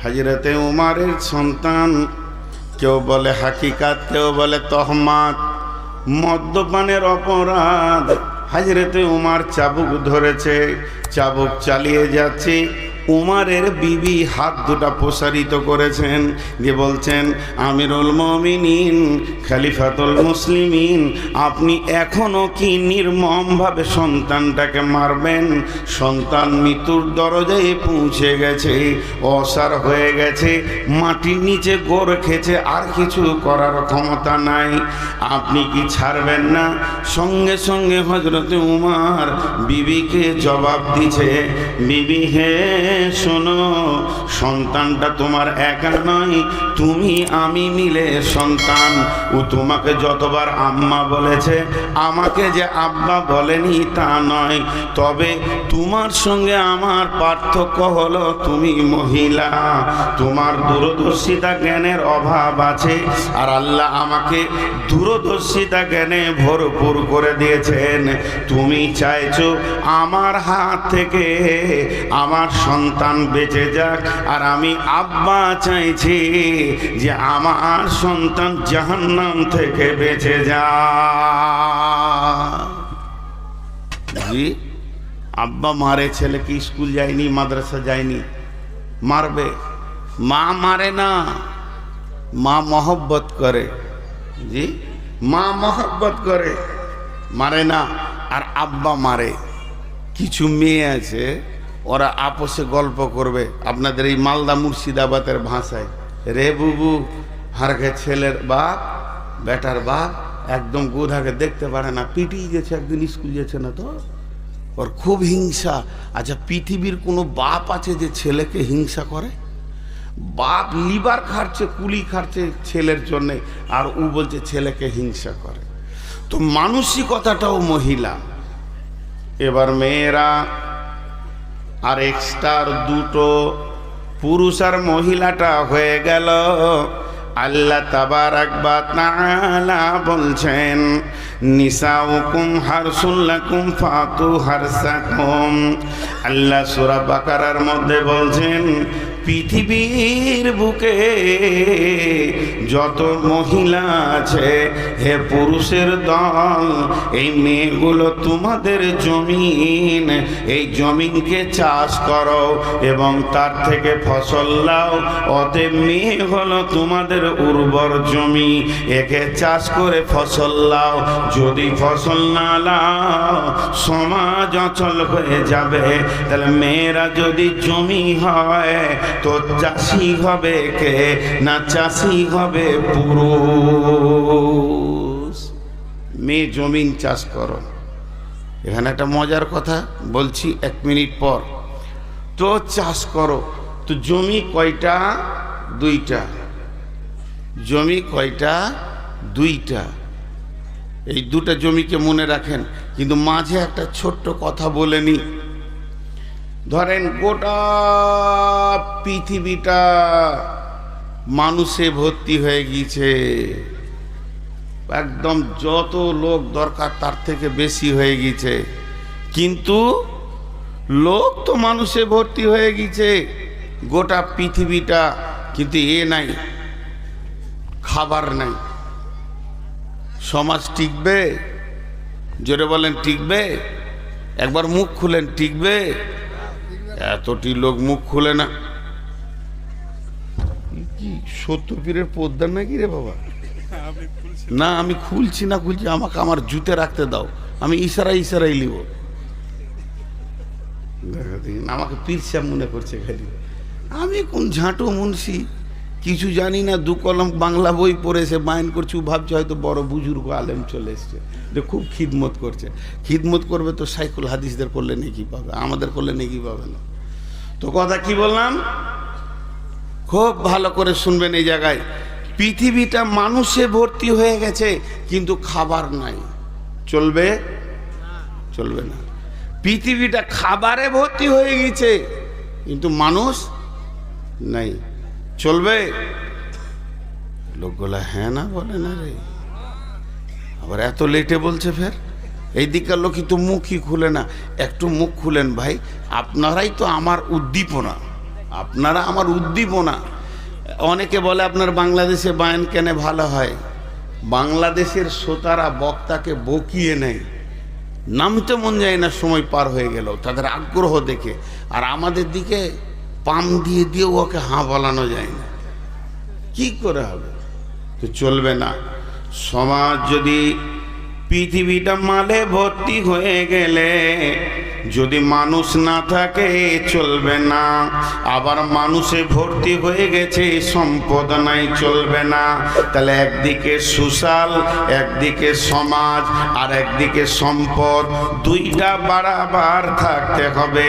হযরতে উমরের সন্তান, কেউ বলে হাকিকাত, কেউ বলে তহমাত। মদ্যপানের অপরাধ, হযরতে উমর চাবুক ধরেছে, চাবুক চালিয়ে যাচ্ছে। উমরের বিবি হাত দুটা প্রসারিত করেছেন, দিয়ে বলছেন, আমিরুল মুমিনিন, খলিফাতুল মুসলিমিন, আপনি এখনো কি নির্মমভাবে সন্তানটাকে মারবেন? সন্তান মৃত্যুর দরজায় পৌঁছে গেছে, অসার হয়ে গেছে, মাটির নিচে গোর খেছে, আর কিছু করার ক্ষমতা নাই, আপনি কি ছাড়বেন না? সঙ্গে সঙ্গে হযরতে উমর বিবিকে জবাব দিছে, বিবি হে শোনো, সন্তানটা তোমার একা নয়, তুমি আমি মিলে সন্তান। ও তোমাকে যতবার আম্মা বলেছে, আমাকে যে আব্বা বলেনি তা নয়, তবে তোমার সঙ্গে আমার পার্থক্য হলো তুমি মহিলা, তোমার দূরদর্শিতা জ্ঞানের অভাব আছে, আর আল্লাহ আমাকে দূরদর্শিতা জ্ঞানে ভরপুর করে দিয়েছেন। তুমি চাইছো আমার হাত থেকে আমার সন্তান বেঁচে যাক, আর আমি আব্বা চাইছি যে আমার সন্তান জাহান্নাম থেকে বেঁচে যাক। জি, আব্বা মারে, ছেলে কি স্কুল যায়নি, মাদ্রাসা যায়নি, মারবে? মা মারে না, মা মহব্বত করে। জি, মা মহব্বত করে, মারে না। আর আব্বা মারে। কিছু মেয়ে আছে, ওরা আপোষে গল্প করবে আপনাদের এই মালদা মুর্শিদাবাদের ভাষায়, রে বুবু, হারকে ছেলের বাপ, বেটার বাপ একদম গোধাকে দেখতে পারে না, পিটিয়ে গেছে, একদিন স্কুল গেছে না তো, ওর খুব হিংসা। আচ্ছা, পৃথিবীর কোনো বাপ আছে যে ছেলেকে হিংসা করে? বাপ লিভার খাচ্ছে, কুলি খাচ্ছে ছেলের জন্যে, আর ও বলছে ছেলেকে হিংসা করে। তো মানসিকতাটাও মহিলা। এবার মেয়েরা আর এক্সট্রার দুটো, পুরুষ আর মহিলাটা হয়ে গেল। আল্লাহ তাবারাক ওয়া তাআলা বলছেন, নিসাউকুম হারসুল লাকুম ফাতু হারসাকুম। আল্লাহ সূরা বাকারার মধ্যে বলছেন, পৃথিবীর বুকে যত মহিলা আছে, হে পুরুষের দল, এই মেয়েগুলো তোমাদের জমিন, এই জমিনকে চাষ করো এবং তার থেকে ফসল লাও। অতএব মেয়ে হলো তোমাদের উর্বর জমি, একে চাষ করে ফসল লাও। যদি ফসল না লাও, সমাজ অচল হয়ে যাবে। তাহলে মেয়েরা যদি জমি হয়, তো চাষি হবে কে? না চাষি হবে পুরুষ। মেয়ে জমিন চাষ করো। এখানে একটা মজার কথা বলছি, 1 মিনিট পর। তো চাষ করো, তো জমি কয়টা? 2টা। জমি কয়টা? 2টা। এই 2টা জমিকে মনে রাখেন, কিন্তু মাঝে একটা ছোট্ট কথা বলে নি। ধরেন গোটা পৃথিবীটা মানুষে ভর্তি হয়ে গিয়েছে, একদম যত লোক দরকার তার থেকে বেশি হয়ে গিয়েছে, কিন্তু লোক তো মানুষে ভর্তি হয়ে গিয়েছে গোটা পৃথিবীটা, কিন্তু এ নাই, খাবার নাই। সমাজ টিকবে? জোরে বলেন, টিকবে? একবার মুখ খুলেন, টিকবে? এতটি লোক মুখ খুলে না। কি 70 পীরের পদ্মা নাকি রে বাবা? না, আমি খুলছি না, আমাকে আমার জুতে রাখতে দাও, আমি ইশারাই লিব। আমাকে পীর সাহেব মনে করছে খালি। আমি কোন ঝাঁটো মুন্সি, কিছু জানি না, 2 কলম বাংলা বই পড়েছে, মাইন করছি, ভাবছে হয়তো বড় বুজুর্গ আলেম চলে এসছে, যে খুব খিদমত করছে। খিদমত করবে তো সাইকুল হাদিসদের করলে নেকি পাবে, আমাদের করলে নেকি পাবে না। তো কথা কি বললাম, খুব ভালো করে শুনবেন এই জায়গায়। পৃথিবীটা মানুষে ভর্তি হয়ে গেছে, কিন্তু খাবার নাই। চলবে? চলবে না। পৃথিবীটা খাবারে ভর্তি হয়ে গেছে, কিন্তু মানুষ নাই। চলবে? লোকগুলা হ্যাঁ না বলে না রে, আবার এত লেটে বলছে ফের। এই দিককার লোকই তো মুখই খুলে না। একটু মুখ খুলেন ভাই, আপনারাই তো আমার উদ্দীপনা। আপনারা আমার উদ্দীপনা। অনেকে বলে আপনার বাংলাদেশে বায়ান কেন ভালো হয়। বাংলাদেশের শ্রোতারা বক্তাকে বকিয়ে নেয়, নামতে মন যায় না সময় পার হয়ে গেল তাদের আগ্রহ দেখে। আর আমাদের দিকে পাম দিয়ে দিয়েও ওকে হাঁ বলানো যায় না, কি করে হবে? তো চলবে না। সমাজ যদি পৃথিবীটা মালে ভর্তি হয়ে গেলে যদি মানুষ না থাকে চলবে না। আবার মানুষে ভর্তি হয়ে গেছে, সম্পদ নাই, চলবে না। তাহলে একদিকে সোশ্যাল, একদিকে সমাজ, আর একদিকে সম্পদ, দুইটা বাড়াবার থাকতে হবে।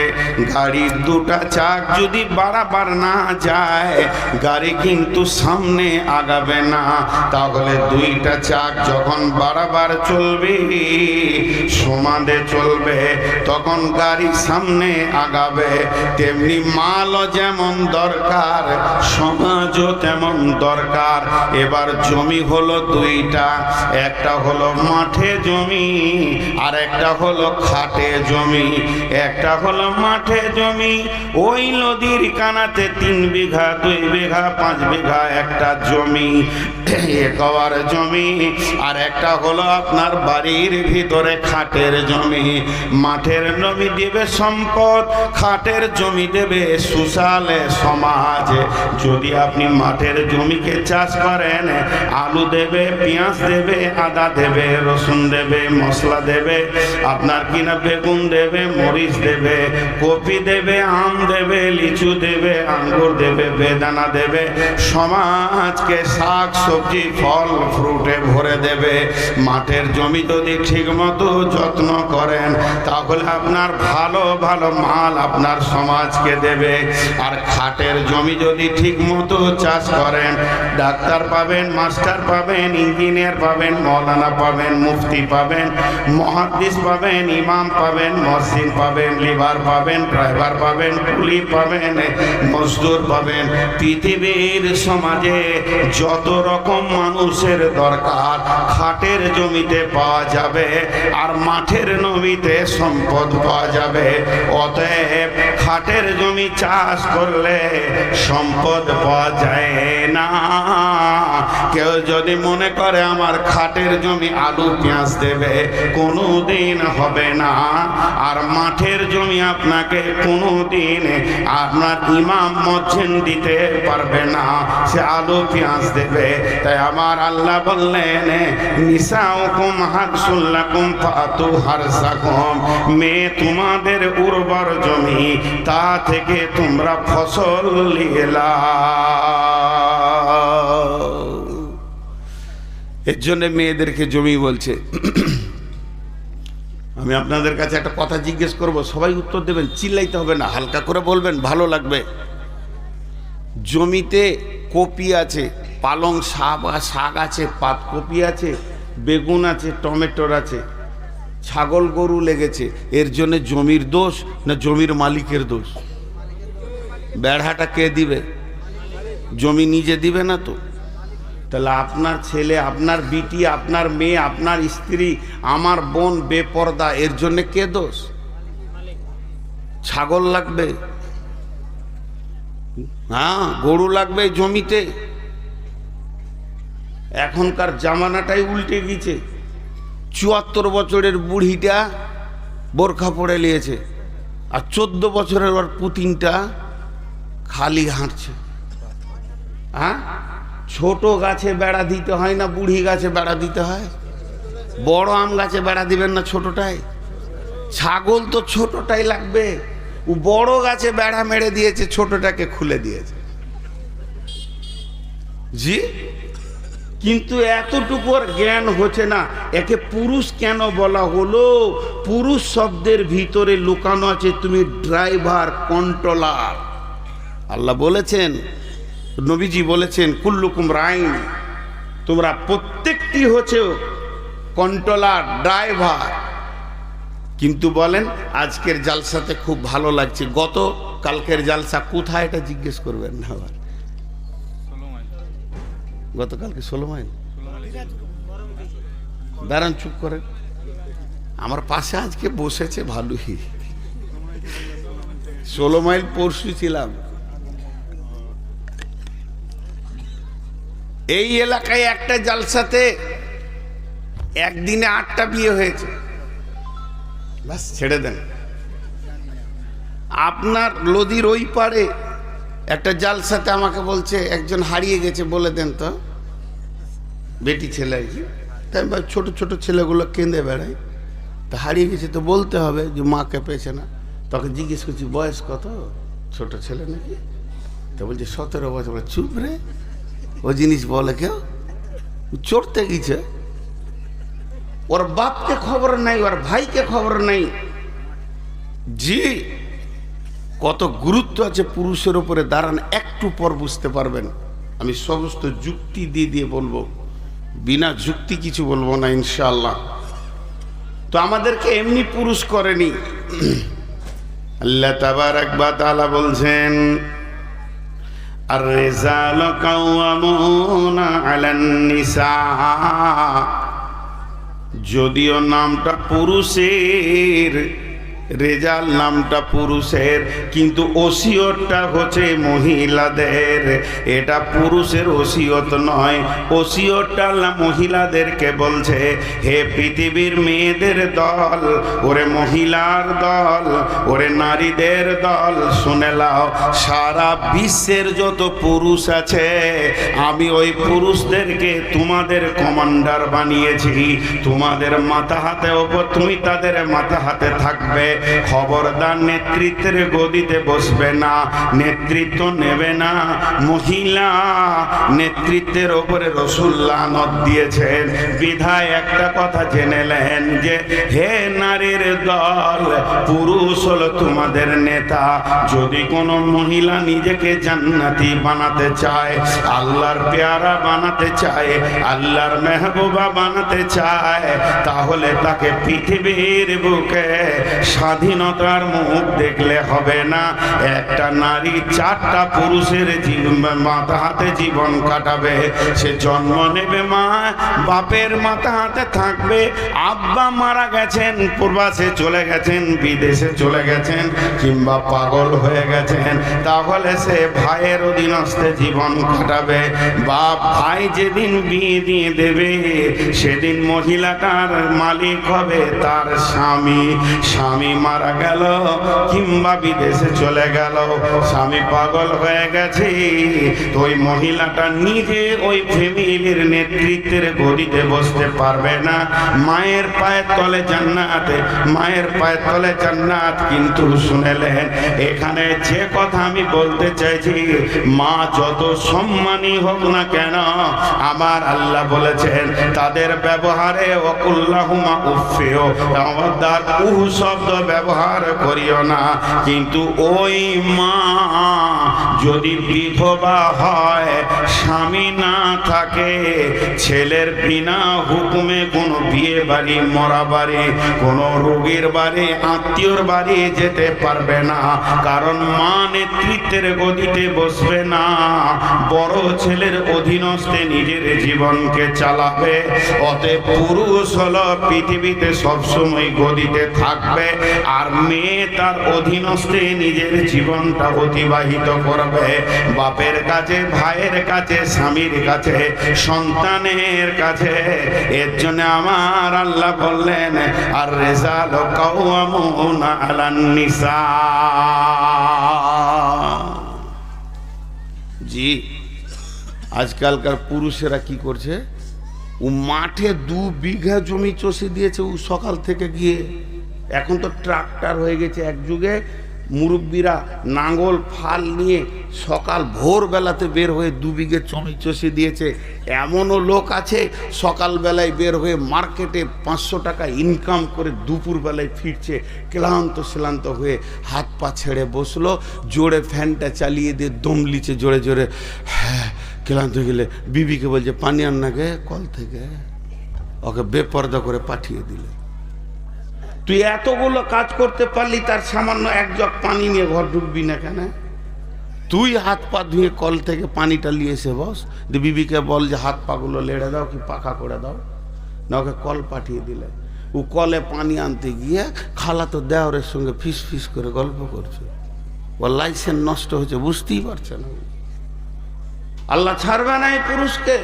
গাড়ির দুটা চাক যদি বাড়াবার না যায় গাড়ি কিন্তু সামনে আগাবে না। তাহলে দুইটা চাক যখন বাড়াবার চলবে, সমানে চলবে, তখন গাড়ি সামনে আগাবে। তেমনি মালও যেমন দরকার সমাজও তেমন দরকার। এবার জমি হলো দুইটা, একটা হলো মাঠে জমি আর একটা হলো খাটে জমি। একটা হলো মাঠে জমি, ওই নদীর কানাতে 3 বিঘা 2 বিঘা 5 বিঘা একটা জমি, একবার জমি। আর একটা হলো আপনার বাড়ির ভিতরে খাটের জমি। মাঠের জমি দেবে সম্পদ, খাটের জমি দেবে সুশালে সমাজ। যদি আপনি মাঠের জমিকে চাষ করেন, আলু দেবে, পেঁয়াজ দেবে, আদা দেবে, রসুন দেবে, মশলা দেবে, আপনার কিনা বেগুন দেবে, মরিচ দেবে, কপি দেবে, আম দেবে, লিচু দেবে, আঙ্গুর দেবে, বেদানা দেবে, সমাজকে শাক সবজি ফল ফ্রুটে ভরে দেবে। মাঠের জমি যদি ঠিক মতো যত্ন করেন তাহলে আপনার ভালো ভালো মাল আপনার সমাজকে দেবে। আর খাটের জমি যদি ঠিক মতো চাষ করেন, ডাক্তার পাবেন, মাস্টার পাবেন, ইঞ্জিনিয়ার পাবেন, মৌলানা পাবেন, মুফতি পাবেন, মুহাদ্দিস পাবেন, ইমাম পাবেন, মসজিদ পাবেন, লিভার পাবেন, ড্রাইভার পাবেন, কুলি পাবেন, মজদুর পাবেন। পৃথিবীর সমাজে যত রকম মানুষের দরকার খাটের জমিতে পাওয়া যাবে, আর মাঠের জমিতে সম্পদ পাওয়া যাবে। অতএব খাটের জমি চাষ করলে সম্পদ পাওয়া যায় না। কেউ যদি মনে করে আমার খাটের জমি আলু পেঁয়াজ দেবে, কোনোদিন হবে না। আর মাঠের জমি আপনাকে কোনোদিন আপনার ইমাম মসজিদ দিতে পারবে না, সে আলু পেঁয়াজ দেবে। তাই আমার আল্লাহ বললেন, নিসাউকুম হারসুল লাকুম ফাতু হারসাকুম, মেয়ে তোমাদের উর্বর জমি, তা থেকে তোমরা ফসল নিয়ে লাও। এর জন্য মেয়েদেরকে জমি বলছে। আমি আপনাদের কাছে একটা কথা জিজ্ঞেস করব, সবাই উত্তর দেবেন, চিল্লাইতে হবে না, হালকা করে বলবেন, ভালো লাগবে। জমিতে কপি আছে, পালং শাক আছে, পাতকপি আছে, বেগুন আছে, টমেটোর আছে, ছাগল গরু লেগেছে, এর জন্য জমির দোষ না জমির মালিকের দোষ? বেড়াটা কে দিবে? জমি নিজে দিবে না তো। তাহলে আপনার ছেলে, আপনার বিটি, আপনার মেয়ে, আপনার স্ত্রী, আমার বোন বেপরদা, এর জন্য কে দোষ? ছাগল লাগবে, হ্যাঁ, গরু লাগবে জমিতে। এখনকার জামানাটাই উল্টে গেছে। 74 বছরের বুড়িটা বোরখা পরে নিয়েছে, আর 14 বছরের ওর পুতিনটা খালি হাঁটছে। হ্যাঁ, ছোট গাছে বেড়া দিতে হয় না বুড়ি গাছে বেড়া দিতে হয়? বড় আম গাছে বেড়া দিবেন না ছোটটাই? ছাগল তো ছোটটাই লাগবে। ও বড় গাছে বেড়া মেরে দিয়েছে, ছোটটাকে খুলে দিয়েছে। জি, কিন্তু এতটুকু জ্ঞান হচ্ছে না। একে পুরুষ কেন বলা হলো? পুরুষ শব্দের ভিতরে লুকানো আছে তুমি ড্রাইভার, কন্ট্রোলার। আল্লাহ বলেছেন, নবীজি বলেছেন, কুল্লুকুম রাইন, তোমরা প্রত্যেকটি হচ্ছে কন্ট্রোলার, ড্রাইভার। কিন্তু বলেন আজকের জালসাতে খুব ভালো লাগছে, গত কালকের জালসা কোথায় এটা জিজ্ঞেস করবেন না। আবার গতকালকে 16 মাইল, দাঁড়ান চুপ করেন, আমার পাশে আজকে বসেছে ভালোই। 16 মাইল পরশু ছিলাম, এই এলাকায় একটা জালসাতে একদিনে 8টা বিয়ে হয়েছে। বাস ছেড়ে দেন। আপনার নদীর ওই পারে একটা জালসাতে আমাকে বলছে একজন হারিয়ে গেছে, বলে দেন তো, বেটি ছেলে আর কি। তাই ছোট ছোট ছেলেগুলো কেঁদে বেড়ায়, তা হারিয়ে গেছে তো বলতে হবে যে মাকে পেয়েছে না। তখন জিজ্ঞেস করছি বয়স কত, ছোট ছেলে নাকি? তো বলছে 17 বছর। বলে চুপ রে, ও জিনিস বলে কেউ? চড়তে গেছে, ওর বাপকে খবর নাই, ওর ভাইকে খবর নাই। জি, কত গুরুত্ব আছে পুরুষের উপরে দাঁড়ান, একটু পর বুঝতে পারবেন। আমি সমস্ত যুক্তি দিয়ে দিয়ে বলবো, বিনা যুক্তি কিছু বলবো না ইনশাআল্লাহ। তো আমাদেরকে এমনি পুরুষ করেনি। আল্লাহ তাবারাক ওয়া তাআলা বলছেন, আর রিজালু কাওয়ামুনা আলান নিসা। যদিও নামটা পুরুষের, রেজাল নামটা পুরুষের, কিন্তু ওসিয়তটা হচ্ছে মহিলাদের। এটা পুরুষের ওসিয়ত নয়, ওসিয়তটা আল্লাহ মহিলাদেরকে বলছে, হে পৃথিবীর মেয়েদের দল, ওরে মহিলার দল, ওরে নারীদের দল, শুনে লাও, সারা বিশ্বের যত পুরুষ আছে আমি ওই পুরুষদেরকে তোমাদের কমান্ডার বানিয়েছি। তোমাদের মাথা হাতে ওপর, তুমি তাদের মাথা হাতে থাকবে। খবরদার নেতৃত্বের গদিতে বসবে না, নেতৃত্ব নেবে না। মহিলা নেতৃত্বের ওপরে রাসূল লানত দিয়েছেন। বিধায় একটা কথা জেনে নেন যে হে নারীর দল, পুরুষ হলো তোমাদের নেতা। যদি কোনো মহিলা নিজেকে জান্নাতি বানাতে চায়, আল্লাহর পেয়ারা বানাতে চায়, আল্লাহর মেহবুবা বানাতে চায়, তাহলে তাকে পৃথিবীর বুকে স্বাধীনতার মুখ দেখলে হবে না। একটা নারী 4টা পুরুষের মাথা হাতে জীবন কাটাবে। সে জন্ম নেবে মা, বাপের মাথা হাতে থাকবে। আব্বা মারা গেছেন, প্রবাসে চলে গেছেন, বিদেশে চলে গেছেন, কিংবা পাগল হয়ে গেছেন, তাহলে সে ভাইয়ের অধীনস্থে জীবন কাটাবে। বাপ ভাই যেদিন বিয়ে দিয়ে দেবে, সেদিন মহিলাটার মালিক হবে তার স্বামী। স্বামী মারা গেল কিংবা বিদেশে চলে গেল, স্বামী পাগল হয়ে গেছে, তো ওই মহিলাটা নিজে ওই ফ্যামিলির নেতৃত্বের গদিতে বসতে পারবে না। মায়ের পায়ের তলে জান্নাত, মায়ের পায়ের তলে জান্নাত। কিন্তু শুনেলেন, এখানে যে কথা আমি বলতে চাইছি, মা যত সম্মানী হোক না কেন, আমার আল্লাহ বলেছেন তাদের ব্যবহারে ওয়াকুল্লাহুমা উফিও, খবরদার উহ শব্দ ব্যবহার করিও না। কিন্তু ওই মা যদি বিধবা হয়, স্বামী না থাকে, ছেলের বিনা হুকুমে কোনো বিয়ে বাড়ি, মরা বাড়ি, কোনো রোগীর বাড়ি, আত্মীয়র বাড়ি যেতে পারবে না। কারণ মা নেতৃত্বের গদিতে বসবে না, বড় ছেলের অধীনস্থে নিজের জীবনকে চালাবে। অতএব পুরুষ হলো পৃথিবীতে সবসময় গদিতে থাকবে, আর মেয়ে তার অধীনস্থে নিজের জীবনটা অতিবাহিত করবে। বাপের কাছে, ভাইয়ের কাছে, স্বামীর কাছে, সন্তানের কাছে। এর জন্য আমার আল্লাহ বললেন, আর রিজালু কাওয়ামুনা আলান নিসা। জি, আজকালকার পুরুষেরা কি করছে, ও মাঠে 2 বিঘা জমি চষে দিয়েছে, ও সকাল থেকে গিয়ে। এখন তো ট্রাক্টর হয়ে গেছে। এক যুগে মুরব্বীরা নাঙ্গল ফাল নিয়ে সকাল ভোরবেলাতে বের হয়ে 2 বিঘে জমি চষে দিয়েছে। এমনও লোক আছে সকালবেলায় বের হয়ে মার্কেটে 500 টাকা ইনকাম করে দুপুরবেলায় ফিরছে, ক্লান্ত হয়ে হাত পা ছেড়ে বসলো, জোরে ফ্যানটা চালিয়ে দিয়ে দম লিচে জোরে জোরে, হ্যাঁ ক্লান্ত হয়ে গেলে বিবিকে বলছে পানি আন না গে কল থেকে, ওকে বেপর্দা করে পাঠিয়ে দিলে। তুই এতগুলো কাজ করতে পারলি, তার সামান্য 1 জগ পানি নিয়ে ঘর ঢুকবি না কেন? তুই হাত পা ধুয়ে কল থেকে পানিটা নিয়ে এসে বস, বিবিকে বল যে হাত পাগুলো লেড়ে দাও কি পাখা করে দাও, না ওকে কল পাঠিয়ে দিলে। ও কলে পানি আনতে গিয়ে খালাতো দেওরের সঙ্গে ফিস ফিস করে গল্প করছে। ওর লাইসেন্স নষ্ট হয়েছে, বুঝতেই পারছে না। আল্লাহ ছাড়বে না এই পুরুষকে।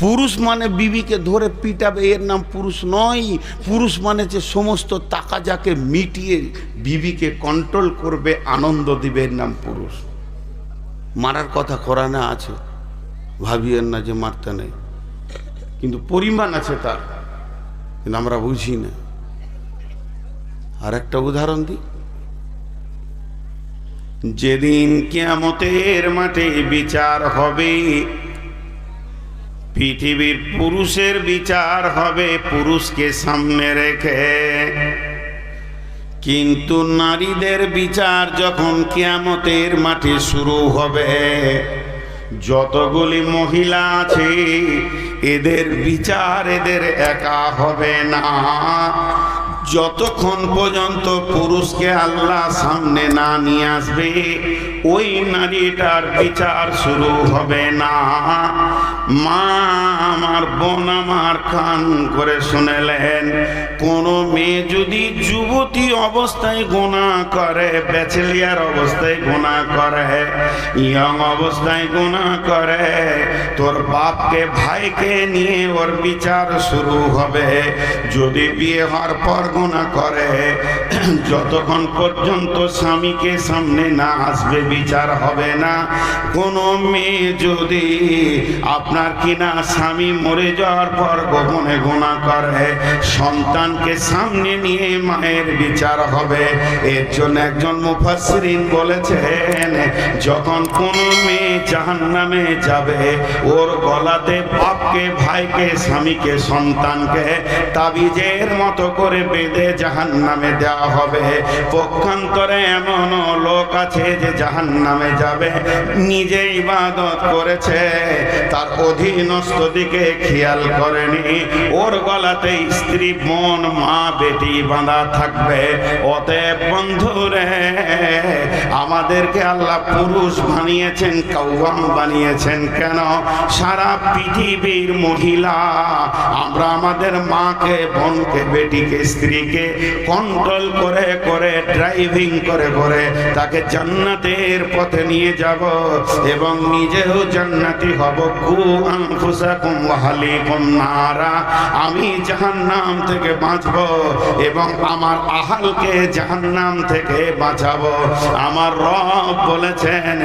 পুরুষ মানে বিবিকে ধরে পিটাবে, এর নাম পুরুষ নয়। পুরুষ মানে যে সমস্ত তাকাজাকে মিটিয়ে বিবিকে কন্ট্রোল করবে, আনন্দ দিবে, এর নাম পুরুষ। মারার কথা কোরআনে আছে, ভাবিয়েন না যে মারতে নেই, কিন্তু পরিমাণ আছে তার, কিন্তু আমরা বুঝি না। আর একটা উদাহরণ দিই, যেদিন কিয়ামতের মাঠে বিচার হবে, পৃথিবীর পুরুষের বিচার হবে পুরুষকে সামনে রেখে, কিন্তু নারীদের বিচার যখন কিয়ামতের মাঠে শুরু হবে, যতগুলি মহিলা আছে এদের বিচার এদের একা হবে না। যতক্ষণ পর্যন্ত পুরুষকে আল্লাহ সামনে না নিয়ে আসবে, ওই নারীটার বিচার শুরু হবে না। মা আমার, বোন আমার, কান করে শুনেলেন, কোন মেয়ে যদি যুবতী অবস্থায় গুনাহ করে, ব্যাচেলিয়ার অবস্থায় গুনাহ করে, ইয়ং অবস্থায় গুনাহ করে, তোর বাপকে ভাইকে নিয়ে ওর বিচার শুরু হবে। যদি বিয়ে হওয়ার পর গুনাহ করে, যতক্ষণ পর্যন্ত স্বামীকে সামনে না আসবে বিচার হবে না। কোনো মেয়ে যদি আপনার কিনা স্বামী মরে যাওয়ার পর গোপনে গুনাহ করে, সন্তানকে সামনে নিয়ে মায়ের বিচার হবে। এর জন্য একজন মুফাসসিরিন বলেছেন, যখন কোনো মেয়ে জাহান্নামে যাবে, ওর গলাতে বাপকে, ভাইকে, স্বামীকে, সন্তানকে তাবিজের মতো করে বেঁধে জাহান্নামে দেওয়া হবে। পক্ষান্তরে এমন লোক আছে যে জাহান্নামে যাবে, নিজে ইবাদত করেছে, তার অধীনস্থ দিকে খেয়াল করেনি, ওর গলাতে স্ত্রী, বোন, মা, বেটি বাঁধা থাকবে। অতএব বন্ধুরে, আমাদেরকে আল্লাহ পুরুষ বানিয়েছেন, কাওয়াম বানিয়েছেন কেন? সারা পৃথিবীর মহিলা আমরা আমাদের মাকে, বোনকে, বেটিকে, স্ত্রীকে কন্ট্রোল করে করে, ড্রাইভিং করে করে তাকে জান্নাতের পথে নিয়ে যাব এবং নিজেও জান্নাতি হব। কু আনফুসাকুম ওয়া আহলিকুম নারা, আমি জাহান্নাম থেকে বাঁচব এবং আমার আহালকে জাহান্নাম থেকে বাঁচাবো। আমার রব বলেছেন,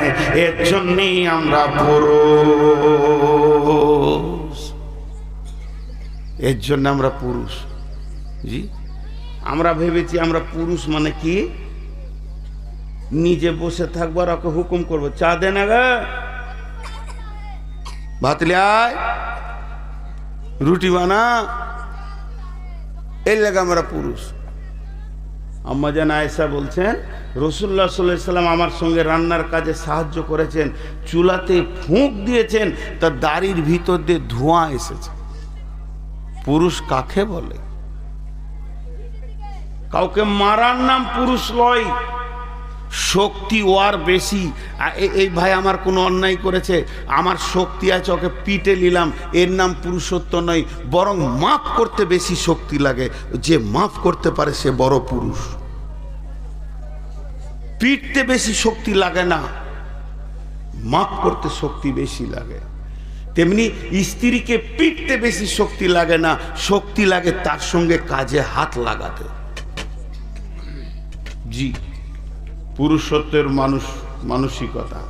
এর জন্যই আমরা পুরুষ, এর জন্য আমরা পুরুষ। জি, আমরা ভেবেছি আমরা পুরুষ মানে কি, নিজে বসে থাকবো আর ওকে হুকুম করবো, চা দে না গা, ভাত লে আয়, রুটি বানা, এই লাগে আমরা পুরুষ। আম্মা জান আয়েশা বলছেন, রাসূলুল্লাহ সাল্লাল্লাহু আলাইহি সাল্লাম আমার সঙ্গে রান্নার কাজে সাহায্য করেছেন, চুলাতে ফুঁক দিয়েছেন, তার দাড়ির ভিতর দিয়ে ধোঁয়া এসেছে। পুরুষ কাকে বলে? কাউকে মারার নাম পুরুষ লয়। শক্তি ওর বেশি, এই ভাই আমার কোনো অন্যায় করেছে, আমার শক্তি আছে, ওকে পিটে নিলাম, এর নাম পুরুষত্ব নয়, বরং মাফ করতে বেশি শক্তি লাগে। যে মাফ করতে পারে সে বড় পুরুষ। পিটতে বেশি শক্তি লাগে না, মাফ করতে শক্তি বেশি লাগে। তেমনি স্ত্রীকে পিটতে বেশি শক্তি লাগে না, শক্তি লাগে তার সঙ্গে কাজে হাত লাগাতে। জি, পুরুষত্বের মানসিকতা।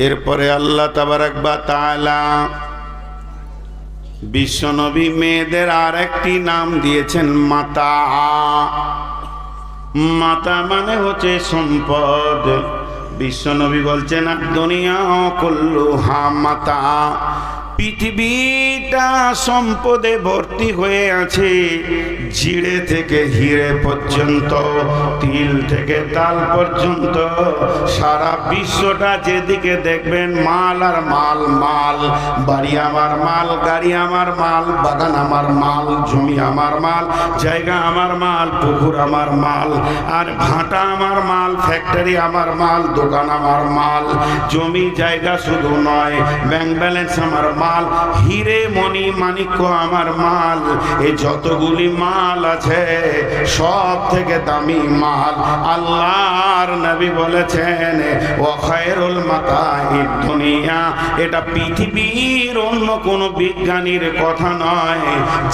এরপরে আল্লাহ তাবারাক ওয়া তাআলা বিশ্বনবী মেয়েদের আর একটি নাম দিয়েছেন মাতা। মাতা মানে হচ্ছে সম্পদ। বিশ্বনবী বলছেন, দুনিয়া কুল্লুহা মাতা, পৃথিবীটা সম্পদে ভর্তি হয়ে আছে। জিড়ে থেকে হিরে পর্যন্ত, তিল থেকে তাল পর্যন্ত, সারা বিশ্বটা যেদিকে দেখবেন মাল আর মাল, মাল। বাড়ি আমার মাল, গাড়ি আমার মাল, বাগান আমার মাল, জমি আমার মাল, জায়গা আমার মাল, পুকুর আমার মাল, আর ভাটা আমার মাল, ফ্যাক্টরি আমার মাল, দোকান আমার মাল। জমি জায়গা শুধু নয়, ব্যাংক ব্যালেন্স আমার মাল, মাল, হিরে মণি মাণিক্য আমার মাল, এই যতগুলি মাল আছে সব থেকে দামি মাল। আল্লাহর নবী বলেছেন ওয়া খায়রুল মাতাইদ দুনিয়া, এটা পৃথিবীর অন্য কোনো বিজ্ঞানীর কথা নয়।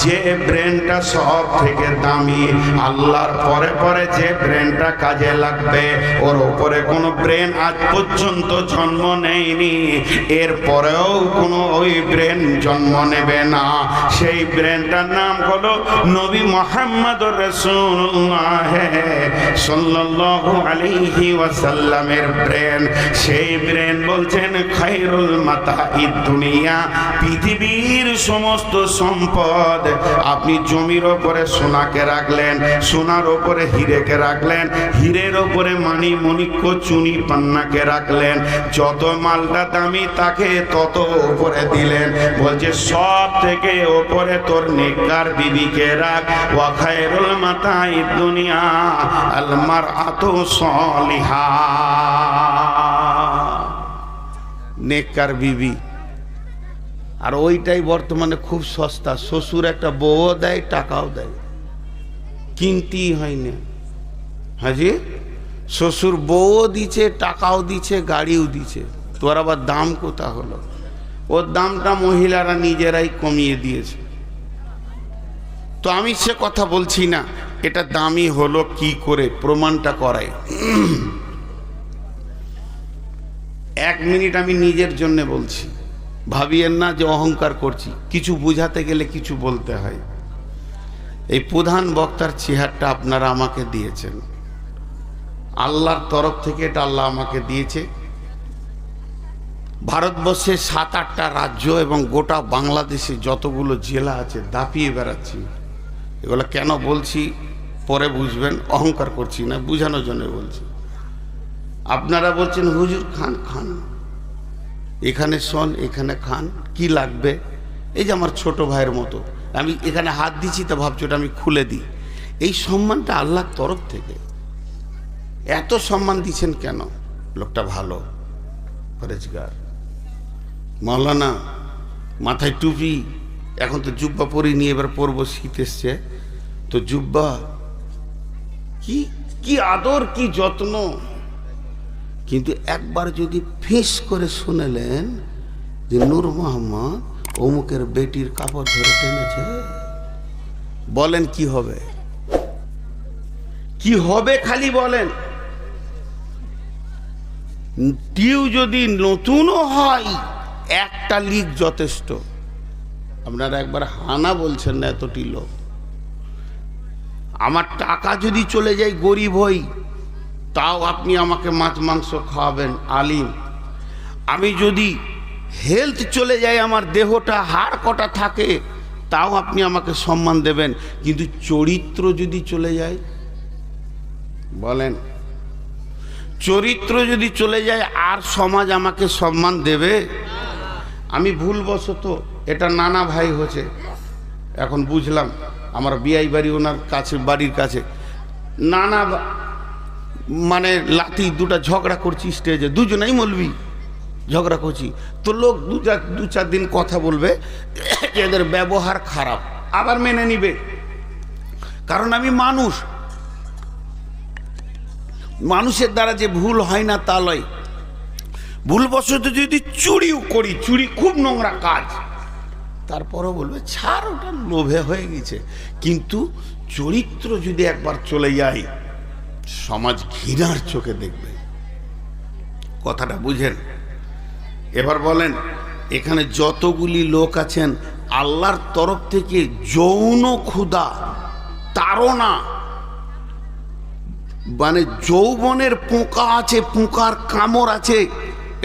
যে ব্রেনটা সব থেকে দামি, আল্লাহর পরে পরে যে ব্রেনটা কাজে লাগবে, ওর উপরে কোনো ব্রেন আজ পর্যন্ত জন্ম নেয়নি, এর পরেও কোনো ওই ব্রেন জন্ম নেবে না। সেই ব্রেনটার নাম হলো নবী মুহাম্মদুর রাসূলুল্লাহ সাল্লাল্লাহু আলাইহি ওয়াসাল্লামের ব্রেন। সেই ব্রেন বলছেন খায়রুল মাতাইদ দুনিয়া, পৃথিবীর সমস্ত সম্পদ, আপনি জমির ওপরে সোনাকে রাখলেন, সোনার ওপরে হিরেকে রাখলেন, হীরের ওপরে মানি মণিক্য চুনি পান্নাকে রাখলেন, যত মালটা দামি তাকে তত ওপরে দিলেন। বলছে সব থেকে ওপরে তোর নেককার বিবিকে রাখ। ওয়া খায়রুল মাতাইদ দুনিয়া আল মারআতু সালিহা, নেককার বিবি। আর ওইটাই বর্তমানে খুব সস্তা, শ্বশুর একটা বউও দেয়, টাকাও দেয়, কিনতেই হয় না। হাজি শ্বশুর বউও দিচ্ছে, টাকাও দিচ্ছে, গাড়িও দিচ্ছে, তোর আবার দাম কোথা হলো? ওর দামটা মহিলারা নিজেরাই কমিয়ে দিয়েছে। তো আমি সে কথা বলছি না, এটা দামি হলো কি করে, প্রমাণটা করাই। 1 মিনিট আমি নিজের জন্য বলছি, ভাবিয়েন না যে অহংকার করছি, কিছু বুঝাতে গেলে কিছু বলতে হয়। এই প্রধান বক্তার চেহারটা আপনারা আমাকে দিয়েছেন, আল্লাহর তরফ থেকে এটা আল্লাহ আমাকে দিয়েছে। ভারতবর্ষে 7-8টা রাজ্য এবং গোটা বাংলাদেশে যতগুলো জেলা আছে দাপিয়ে বেড়াচ্ছি। এগুলো কেন বলছি পরে বুঝবেন, অহংকার করছি না, বুঝানোর জন্য বলছি। আপনারা বলছেন হুজুর খান খান, এখানে শোন, এখানে খান, কি লাগবে? এই যে আমার ছোট ভাইয়ের মতো, আমি এখানে হাত দিচ্ছি তা ভাবছি ওটা আমি খুলে দিই। এই সম্মানটা আল্লাহর তরফ থেকে। এত সম্মান দিচ্ছেন কেন? লোকটা ভালো, পরেজগার, মাওলানা, মাথায় টুপি, এখন তো জুব্বা পরি নিয়ে এবার পরবো, শীত এসছে তো জুব্বা, কি কি আদর, কি যত্ন। কিন্তু একবার যদি ফিস করে শুনেলেন যে নূর মোহাম্মদ অমুকের বেটির কাপড় ধরে টেনেছে, বলেন কি হবে? কি হবে খালি বলেন। টিউ যদি নতুনও হয়, একটা লিগ যথেষ্ট। আপনারা একবার হানা বলছেন না, এতটি লোক। আমার টাকা যদি চলে যায়, গরিব হই, তাও আপনি আমাকে মাছ মাংস খাওয়াবেন, আলিম। আমি যদি হেলথ চলে যায়, আমার দেহটা হাড় কটা থাকে, তাও আপনি আমাকে সম্মান দেবেন। কিন্তু চরিত্র যদি চলে যায়, বলেন চরিত্র যদি চলে যায়, আর সমাজ আমাকে সম্মান দেবে? আমি ভুলবশত, এটা নানা ভাই হচ্ছে, এখন বুঝলাম, আমার বিয়াই বাড়ি ওনার কাছে, বাড়ির কাছে, নানা মানে লাতি দুটা ঝগড়া করছি স্টেজে, দুজনেই মলবি, ঝগড়া করছি। তো লোক 2-4 দিন কথা বলবে, এদের ব্যবহার খারাপ, আবার মেনে নিবে, কারণ আমি মানুষ। মানুষের দ্বারা যে ভুল হয় না তা নয়। ভুলবশত যদি চুরিও করি, চুরি খুব নোংরা কাজ, তারপরও বলবে ছাড়, ওটা লোভে হয়ে গেছে। কিন্তু চরিত্র যদি একবার চলে যায়, সমাজ ঘৃণার চোখে দেখবে। কথাটা বুঝেন? এবার বলেন, এখানে যতগুলি লোক আছেন, আল্লাহর তরফ থেকে যৌন ক্ষুধা, তাড়না, মানে যৌবনের পোকা আছে, পোকার কামড় আছে,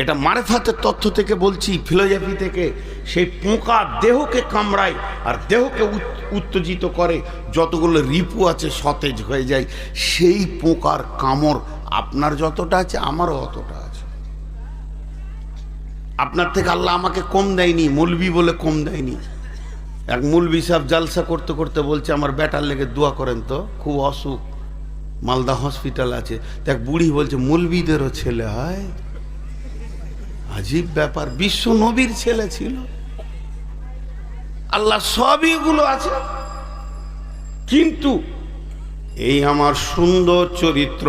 এটা মারেফাতের তথ্য থেকে বলছি, ফিলোসফি থেকে। সেই পোকা দেহকে কামড়ায় আর দেহকে উত্তেজিত করে, যতগুলো রিপু আছে সতেজ হয়ে যায়। সেই পোকার কামড় আপনার যতটা আছে, আমারও অতটা আছে। আপনার থেকে আল্লাহ আমাকে কম দেয়নি, মৌলবি বলে কম দেয়নি। এক মৌলবি সাহেব জালসা করতে করতে বলছে, আমার বেটার লেগে দোয়া করেন তো, খুব অসুখ, মালদা হসপিটাল আছে। দেখ বুড়ি বলছে মৌলবিদেরও ছেলে হয়, আজীব ব্যাপার। বিশ্ব নবীর ছেলে ছিল, আল্লাহ সবই এগুলো আছে, কিন্তু এই আমার সুন্দর চরিত্র,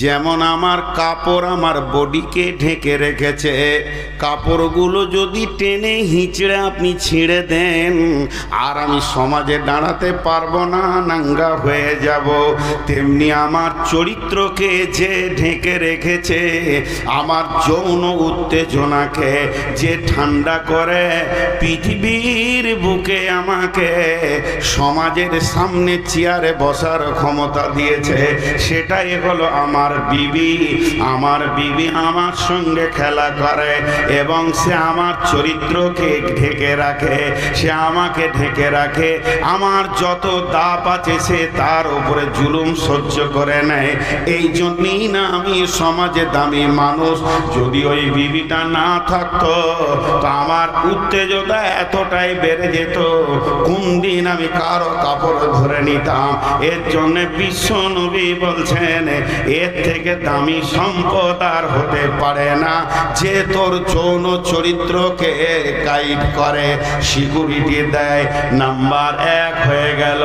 যেমন আমার কাপড় আমার বডিকে ঢেকে রেখেছে, কাপড়গুলো যদি টেনে হিঁচড়ে আপনি ছিঁড়ে দেন আর আমি সমাজে দাঁড়াতে পারবো না, নাঙ্গা হয়ে যাব। তেমনি আমার চরিত্রকে যে ঢেকে রেখেছে, আমার যৌন উত্তেজনাকে যে ঠান্ডা করে, পৃথিবীর বুকে আমাকে সমাজের সামনে চেয়ারে বসার ক্ষমতা দিয়েছে, সেটাই হলো আমার বিবি। আমার বিবি আমার সঙ্গে খেলা করে এবং সে আমার চরিত্রকে ঢেকে রাখে, সে আমাকে ঢেকে রাখে। আমার যত দাপ আছে সে তার উপরে জুলুম সহ্য করে নেয়। এই জন্যই না আমি সমাজে দামি মানুষ। যদি ওই বিবিটা না থাকতো তো আমার উত্তেজনা এতটাই বেড়ে যেত, কোন দিন আমি কারো কাপড় ধরে নিতাম। এর জন্য বিশ্ব নবী বলছেন, এর থেকে দামি সম্পদ আর হতে পারে না, যে তোর যৌন চরিত্রকে গাইড করে, সিকিউরিটি দেয়। নাম্বার 1 হয়ে গেল।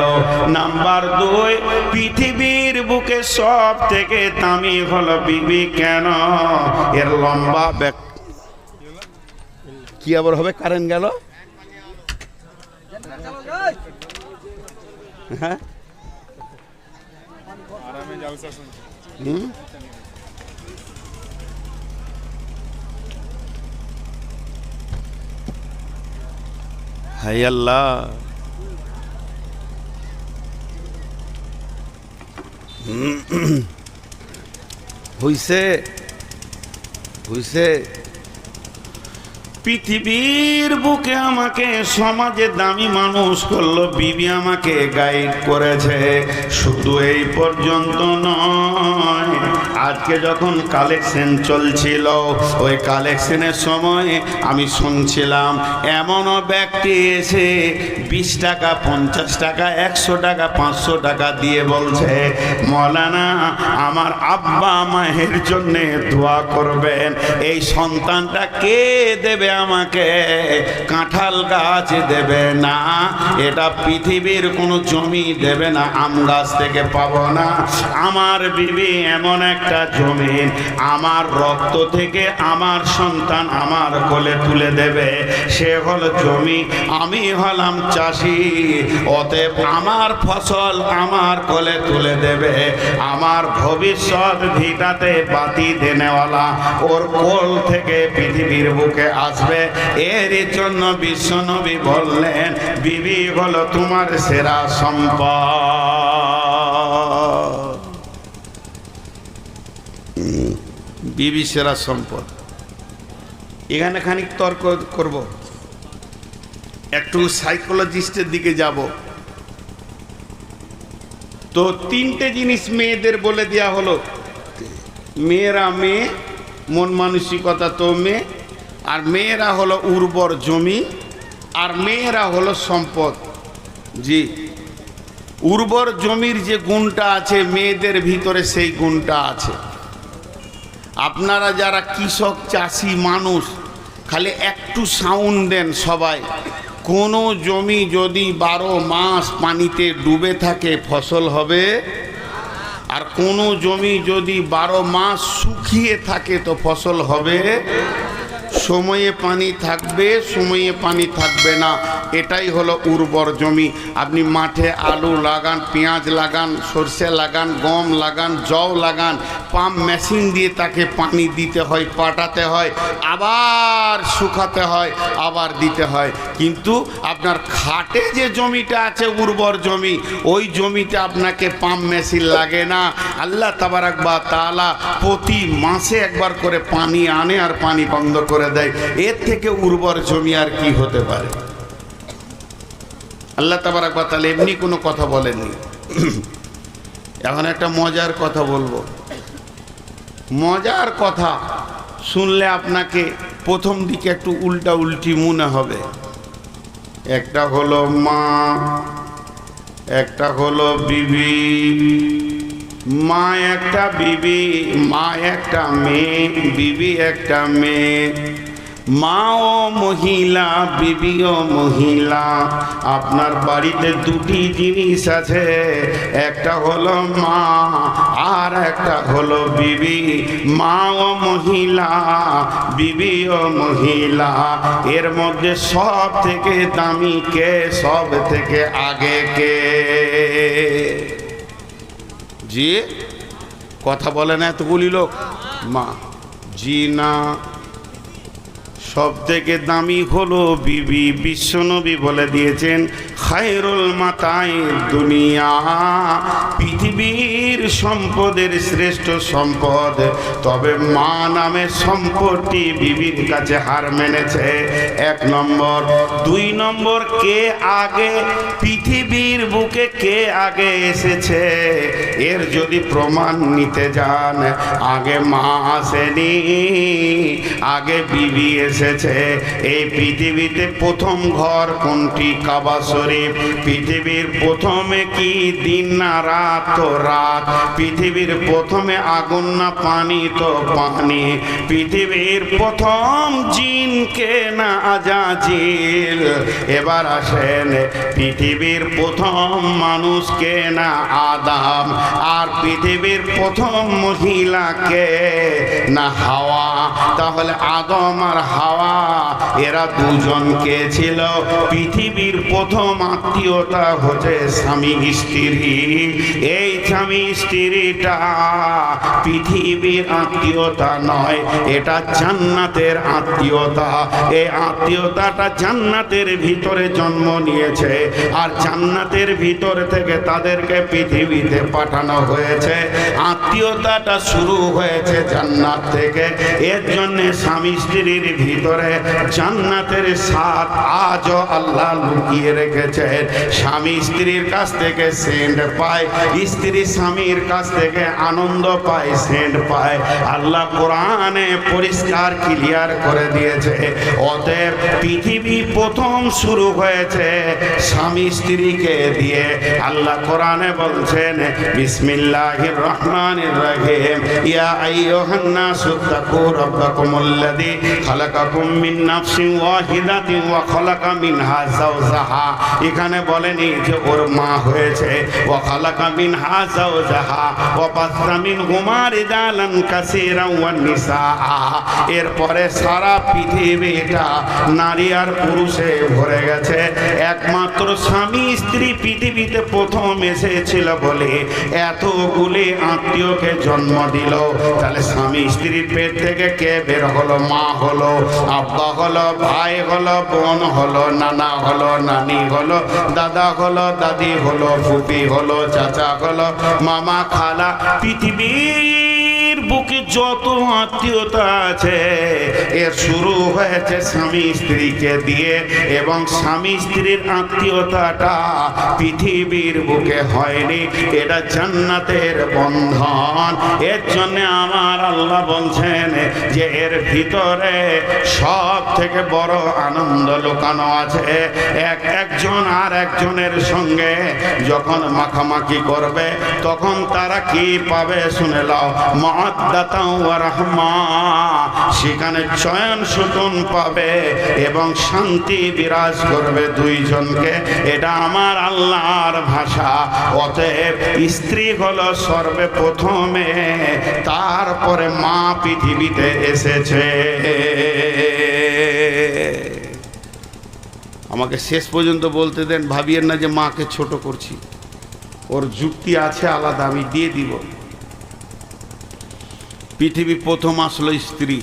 নাম্বার 2, পৃথিবীর বুকে সব থেকে দামি হলো বিবি। কেন? এর লম্বা ব্যাক কি আবার হবে? কারেন্ট গেল। হ্যাঁ, হাই আল্লাহ। হইছে হইছে। পৃথিবীর বুকে আমাকে সমাজে দামি মানুষ করলো, বিবি আমাকে গাইড করেছে। শুধু এই পর্যন্ত নয়, আজকে যখন কালেকশন চলছিল, ওই কালেকশনের সময় আমি শুনছিলাম এমনও ব্যক্তি এসে 20 টাকা, 50 টাকা, 100 টাকা, 500 টাকা দিয়ে বলছে, মৌলানা আমার আব্বা মায়ের জন্যে দোয়া করবেন, এই সন্তানটা কে দেবে আমাকে? কাঁঠাল গাছ দেবে না, এটা পৃথিবীর কোনো জমি দেবে না, আম গাছ থেকে পাবো না। আমার বিবি এমন একটা জমিন, আমার রক্ত থেকে আমার সন্তান আমার কোলে তুলে দেবে, সে হলো জমি। আমি হলাম চাষি, অতএব আমার ফসল আমার কোলে তুলে দেবে। আমার ভবিষ্যৎ ভিটাতে বাতি দেনেওয়ালা ওর কোল থেকে পৃথিবীর বুকে আসবে। এর জন্য বিশ্বনবী বললেন, বিবি হলো তোমার সেরা সম্পদ। বিবি সেরা সম্পদ। এখানে খানিক তর্ক করব, একটু সাইকোলজিস্টের দিকে যাব। তো 3টে জিনিস মেয়েদের বলে দেয়া হলো। মেয়েরা মেয়ে, মন মানসিকতা তো মেয়ে, আর মেয়েরা হলো উর্বর জমি, আর মেয়েরা হলো সম্পদ। জি, উর্বর জমির যে গুণটা আছে মেয়েদের ভিতরে, সেই গুণটা আছে। আপনারা যারা কৃষক চাষি মানুষ, খালি একটু সাউন্ড দেন সবাই। কোনো জমি যদি 12 মাস পানিতে ডুবে থাকে ফসল হবে, আর কোনো জমি যদি 12 মাস শুকিয়ে থাকে তো ফসল হবে। সময়ে পানি থাকবে, সময়ে পানি থাকবে না, এটাই হলো উর্বর জমি। আপনি মাঠে আলু লাগান, পেঁয়াজ লাগান, সরষে লাগান, গম লাগান, জও লাগান, পাম্প মেশিন দিয়ে তাকে পানি দিতে হয়, পাটাতে হয়, আবার শুকাতে হয়, আবার দিতে হয়। কিন্তু আপনার খাটে যে জমিটা আছে উর্বর জমি, ওই জমিতে আপনাকে পাম্প মেশিন লাগে না। আল্লাহ তাবারাক ওয়া তাআলা প্রতি মাসে একবার করে পানি আনে আর পানি বন্ধ করে দেয়। এর থেকে উর্বর জমি আর কি হতে পারে? আল্লাহ তাবারাক ওয়া তাআলা এমনি কোনো কথা বলেননি। এখন একটা মজার কথা বলবো। মজার কথা শুনলে আপনাকে প্রথম দিকে একটু উল্টা উল্টি মনে হবে। একটা হলো মা, একটা হলো বিবি। মা একটা, বিবি, মা একটা মেয়ে, বিবি একটা মেয়ে। মাও মহিলা, বিবিও মহিলা। আপনার বাড়িতে দুটি জিনিস আছে, একটা হলো মা আর একটা হলো বিবি। মাও মহিলা, বিবিও মহিলা। এর মধ্যে সব থেকে দামি কে, সব থেকে আগে কে? জি, কথা বলে না এতগুলি লোক? মা। জি না, সব থেকে দামি হলো বিবি। বিশ্বনবী বলে দিয়েছেন খায়রুল মাতায়ে দুনিয়া, পৃথিবীর সম্পদের শ্রেষ্ঠ সম্পদ। তবে মা নামের সম্পদটি বিবির কাছে হার মেনেছে, 1 নম্বর। 2 নম্বর, কে আগে পৃথিবীর বুকে কে আগে এসেছে এর যদি প্রমাণ নিতে যান, আগে মা আসেনি, আগে বিবি এসেছে। এই পৃথিবীতে প্রথম ঘর কোনটি? কাবা শরীফ। পৃথিবীর প্রথমে কি দিন না রাত? তো রাত। পৃথিবীর প্রথমে আগুন না পানি? তো পানি। পৃথিবীর প্রথম জিন কে না আজাজিল? এবার আসেন, পৃথিবীর প্রথম মানুষ কে না আদম? আর পৃথিবীর প্রথম মহিলা কে না হাওয়া? তাহলে আদম আর হাওয়া এরা দুজন কে ছিল? পৃথিবীর প্রথম আত্মীয়তা হচ্ছে স্বামী স্ত্রী। এই স্বামী স্ত্রীটা পৃথিবীর আত্মীয়তা নয়, এটা জান্নাতের আত্মীয়তা। এই আত্মীয়তাটা জান্নাতের ভিতরে জন্ম নিয়েছে, আর জান্নাতের ভিতর থেকে তাদেরকে পৃথিবীতে পাঠানো হয়েছে। আত্মীয়তাটা শুরু হয়েছে জান্নাত থেকে। এর জন্য স্বামী স্ত্রীর ভিতরে জান্নাতের স্বাদ আজও আল্লাহ লুকিয়ে রেখেছে। স্বামী স্ত্রীর কাছ থেকে সেন্ট পায়, স্ত্রী স্বামীর কাছ থেকে আনন্দ পায়, সেন্ট পায়। আল্লাহ কোরআনে পরিষ্কার ক্লিয়ার করে দিয়েছে। অতএব পৃথিবী প্রথম শুরু হয়েছে স্বামী স্ত্রীকে দিয়ে। আল্লাহ কোরআনে বলছেন বিসমিল্লাহির রহমানির রহিম, ইয়া আইয়ুহান নাসু তাকু রাব্বাকুমুল্লাযী খালাকাকুম মিন নাফসিন ওয়াহিদাতিন ওয়া খালাকা মিনহা যাওজাহা। এখানে বলেনি যে ওর মা হয়েছে, ওয়া খালাকা মিনহা যাওজাহা ওয়া বাসসা মিনহুমা রিজালান কাসীরান ওয়া নিসাআ। এরপরে সারা পৃথিবীটা নারী আর পুরুষে ভরে গেছে। একমাত্র স্বামী স্ত্রী পৃথিবীতে প্রথম এসেছিল বলে এতগুলি আত্মীয়কে জন্ম দিল। তাহলে স্বামী স্ত্রীর পেট থেকে কে বের হলো? মা হলো, আব্বা হলো, ভাই হলো, বোন হলো, নানা হলো, নানি হলো, দাদা হলো, দাদি হলো, ফুপি হলো, চাচা হলো, মামা, খালা। পৃথিবীর বুকে যত আত্মীয়তা আছে এর শুরু হয়েছে স্বামী স্ত্রীকে দিয়ে। এবং স্বামী স্ত্রীর আত্মীয়তাটা পৃথিবীর বুকে হয়নি, এটা জান্নাতের বন্ধন। এর জন্য আমার আল্লাহ বলছেন যে এর ভিতরে সব থেকে বড় আনন্দ লুকানো আছে। একজন আর একজনের সঙ্গে যখন মাখামাখি করবে তখন তারা কি পাবে শুনে নাও, মাওয়াদ্দাতাও ওয়া রাহমা। সেখানে চয়ন সুকুন পাবে এবং শান্তি বিরাজ করবে দুইজনকে। এটা আমার আল্লাহর ভাষা। অতএব স্ত্রী হলো সর্বপ্রথমে, তারপরে মা পৃথিবীতে এসেছে। আমাকে শেষ পর্যন্ত বলতে দেন, ভাবিয়েন না যে মাকে ছোট করছি। ওর যুক্তি আছে আলাদা, আমি দিয়ে দিব। পৃথিবী প্রথম আসলো স্ত্রী।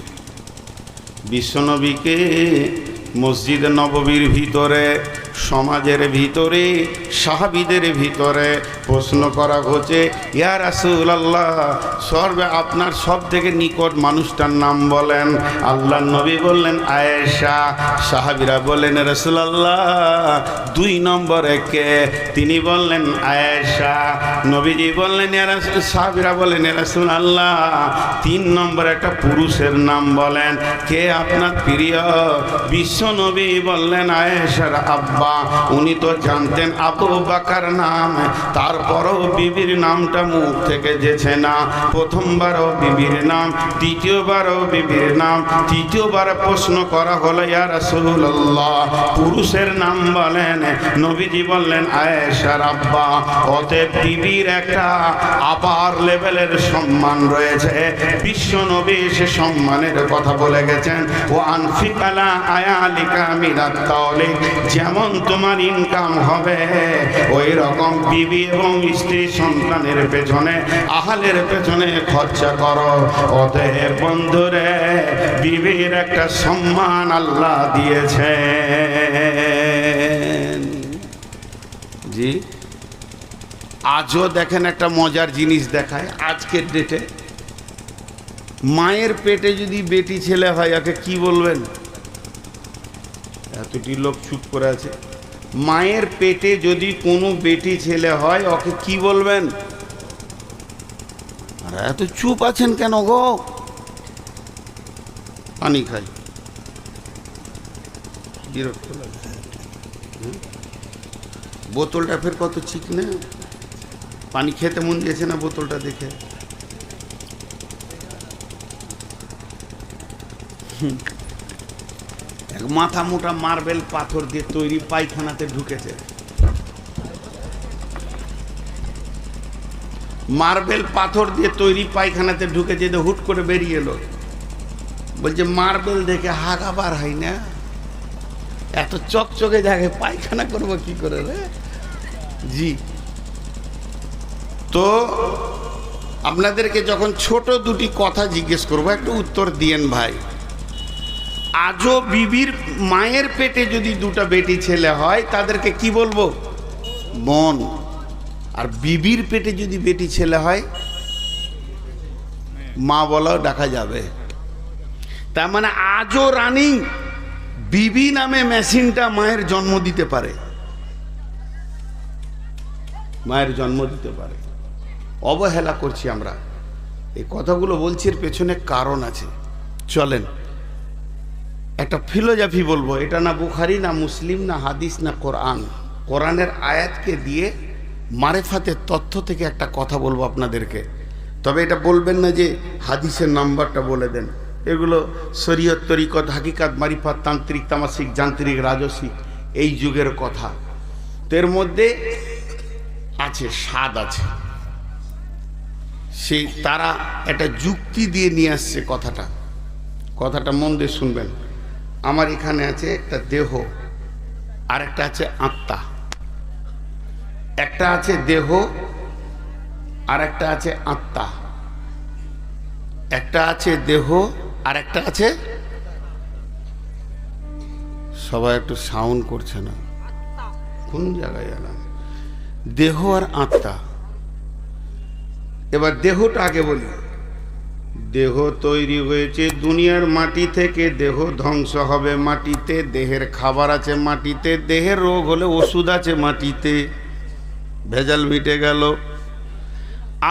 বিশ্বনবীকে মসজিদে নববীর ভিতরে, সমাজের ভিতরে, সাহাবীদের ভিতরে প্রশ্ন করা হচ্ছে, ইয়া রাসূলুল্লাহ, আপনার সব থেকে নিকট মানুষটার নাম বলেন। আল্লাহ নবী বললেন আয়েশা। সাহাবীরা বললেন রাসূলুল্লাহ 2 নম্বরে কে? তিনি বললেন আয়েশা। নবীজি বললেন সাহাবীরা বললেন ইয়া রাসূলুল্লাহ 3 নম্বরে একটা পুরুষের নাম বলেন, কে আপনার প্রিয়? বিশ্বনবী বললেন আয়েশার আব্বা আব্বা, উনি তো জানতেন আবু বকর নাম, তারপরও বিবির নামটা মুখ থেকে যেছে না। প্রথমবারও বিবির নাম, দ্বিতীয়বারও বিবির নাম, তৃতীয়বার প্রশ্ন করা হলো ইয়া রাসূলুল্লাহ পুরুষের নাম বলেন। নবীজি বললেন আয়েশার আব্বা। অতএব বিবির একটা আপার লেভেলের সম্মান রয়েছে। বিশ্ব নবী সে সম্মানের কথা বলে গেছেন, ও আনফিক আলা আয়ালিকা মিনাত তাওলিক, যেমন তোমার ইনকাম হবে ওই রকম বিবি এবং স্ত্রী সন্তানের পেছনে, আহালের পেছনে খরচা করো। অতএব বন্ধুরে, বিবির একটা সম্মান আল্লাহ দিয়েছে। জি, আজও দেখেন একটা মজার জিনিস দেখায় আজকের ডেটে। মায়ের পেটে যদি বেটি ছেলে হয় ওকে কি বলবেন? এতটি লোক চুপ করে আছে। মায়ের পেটে যদি কোনো বেটি ছেলে হয় ওকে কি বলবেন? আর এত চুপ আছেন কেন গো? পানি খাই, বিরক্ত লাগছে। বোতলটা ফের কত চিকনে, পানি খেতে মন দিয়েছে না বোতলটা দেখে। এক মাথা মোটা মার্বেল পাথর দিয়ে তৈরি পায়খানাতে ঢুকেছে। মার্বেল পাথর দিয়ে তৈরি পায়খানাতে ঢুকেছে, হুট করে বেরিয়ে এলো। বলছে মার্বেল দেখে হাগা বার হয় না, এত চকচকে জায়গায় পায়খানা করবো কি করে রে? জি, তো আপনাদেরকে যখন ছোট দুটি কথা জিজ্ঞেস করবো একটু উত্তর দিয়েন ভাই। আজও বিবির মায়ের পেটে যদি দুটা বেটি ছেলে হয় তাদেরকে কি বলবো? বোন। আর বিবির পেটে যদি বেটি ছেলে হয় মা বলাও ডাকা যাবে। তার মানে আজও রানিং বিবি নামে মেশিনটা মায়ের জন্ম দিতে পারে, মায়ের জন্ম দিতে পারে। অবহেলা করছি আমরা। এই কথাগুলো বলছি এর পেছনে কারণ আছে। চলেন একটা ফিলোজফি বলবো। এটা না বুখারি, না মুসলিম, না হাদিস, না কোরআন। কোরআনের আয়াতকে দিয়ে মারেফাতের তথ্য থেকে একটা কথা বলবো আপনাদেরকে। তবে এটা বলবেন না যে হাদিসের নাম্বারটা বলে দেন। এগুলো শরীয়ত, তরিকত, হাকিকাত, মারিফাত, তান্ত্রিক, তামাসিক, যান্ত্রিক, রাজসিক এই যুগের কথা। তো এর মধ্যে আছে স্বাদ আছে। সেই তারা একটা যুক্তি দিয়ে নিয়ে আসছে কথাটা। কথাটা মন দিয়ে শুনবেন। আমার এখানে আছে একটা দেহ, আর একটা আছে আত্মা। একটা আছে দেহ আর একটা আছে আত্মা। একটা আছে দেহ আর একটা আছে, সবাই একটু সাউন্ড করছে না, কোন জায়গায় এলাম? দেহ আর আত্মা। এবার দেহটা আগে বলি। দেহ তৈরি হয়েছে দুনিয়ার মাটি থেকে, দেহ ধ্বংস হবে মাটিতে। দেহের খাবার আছে মাটিতে, দেহের রোগ হলে ওষুধ আছে মাটিতে। ভেজাল মিটে গেল।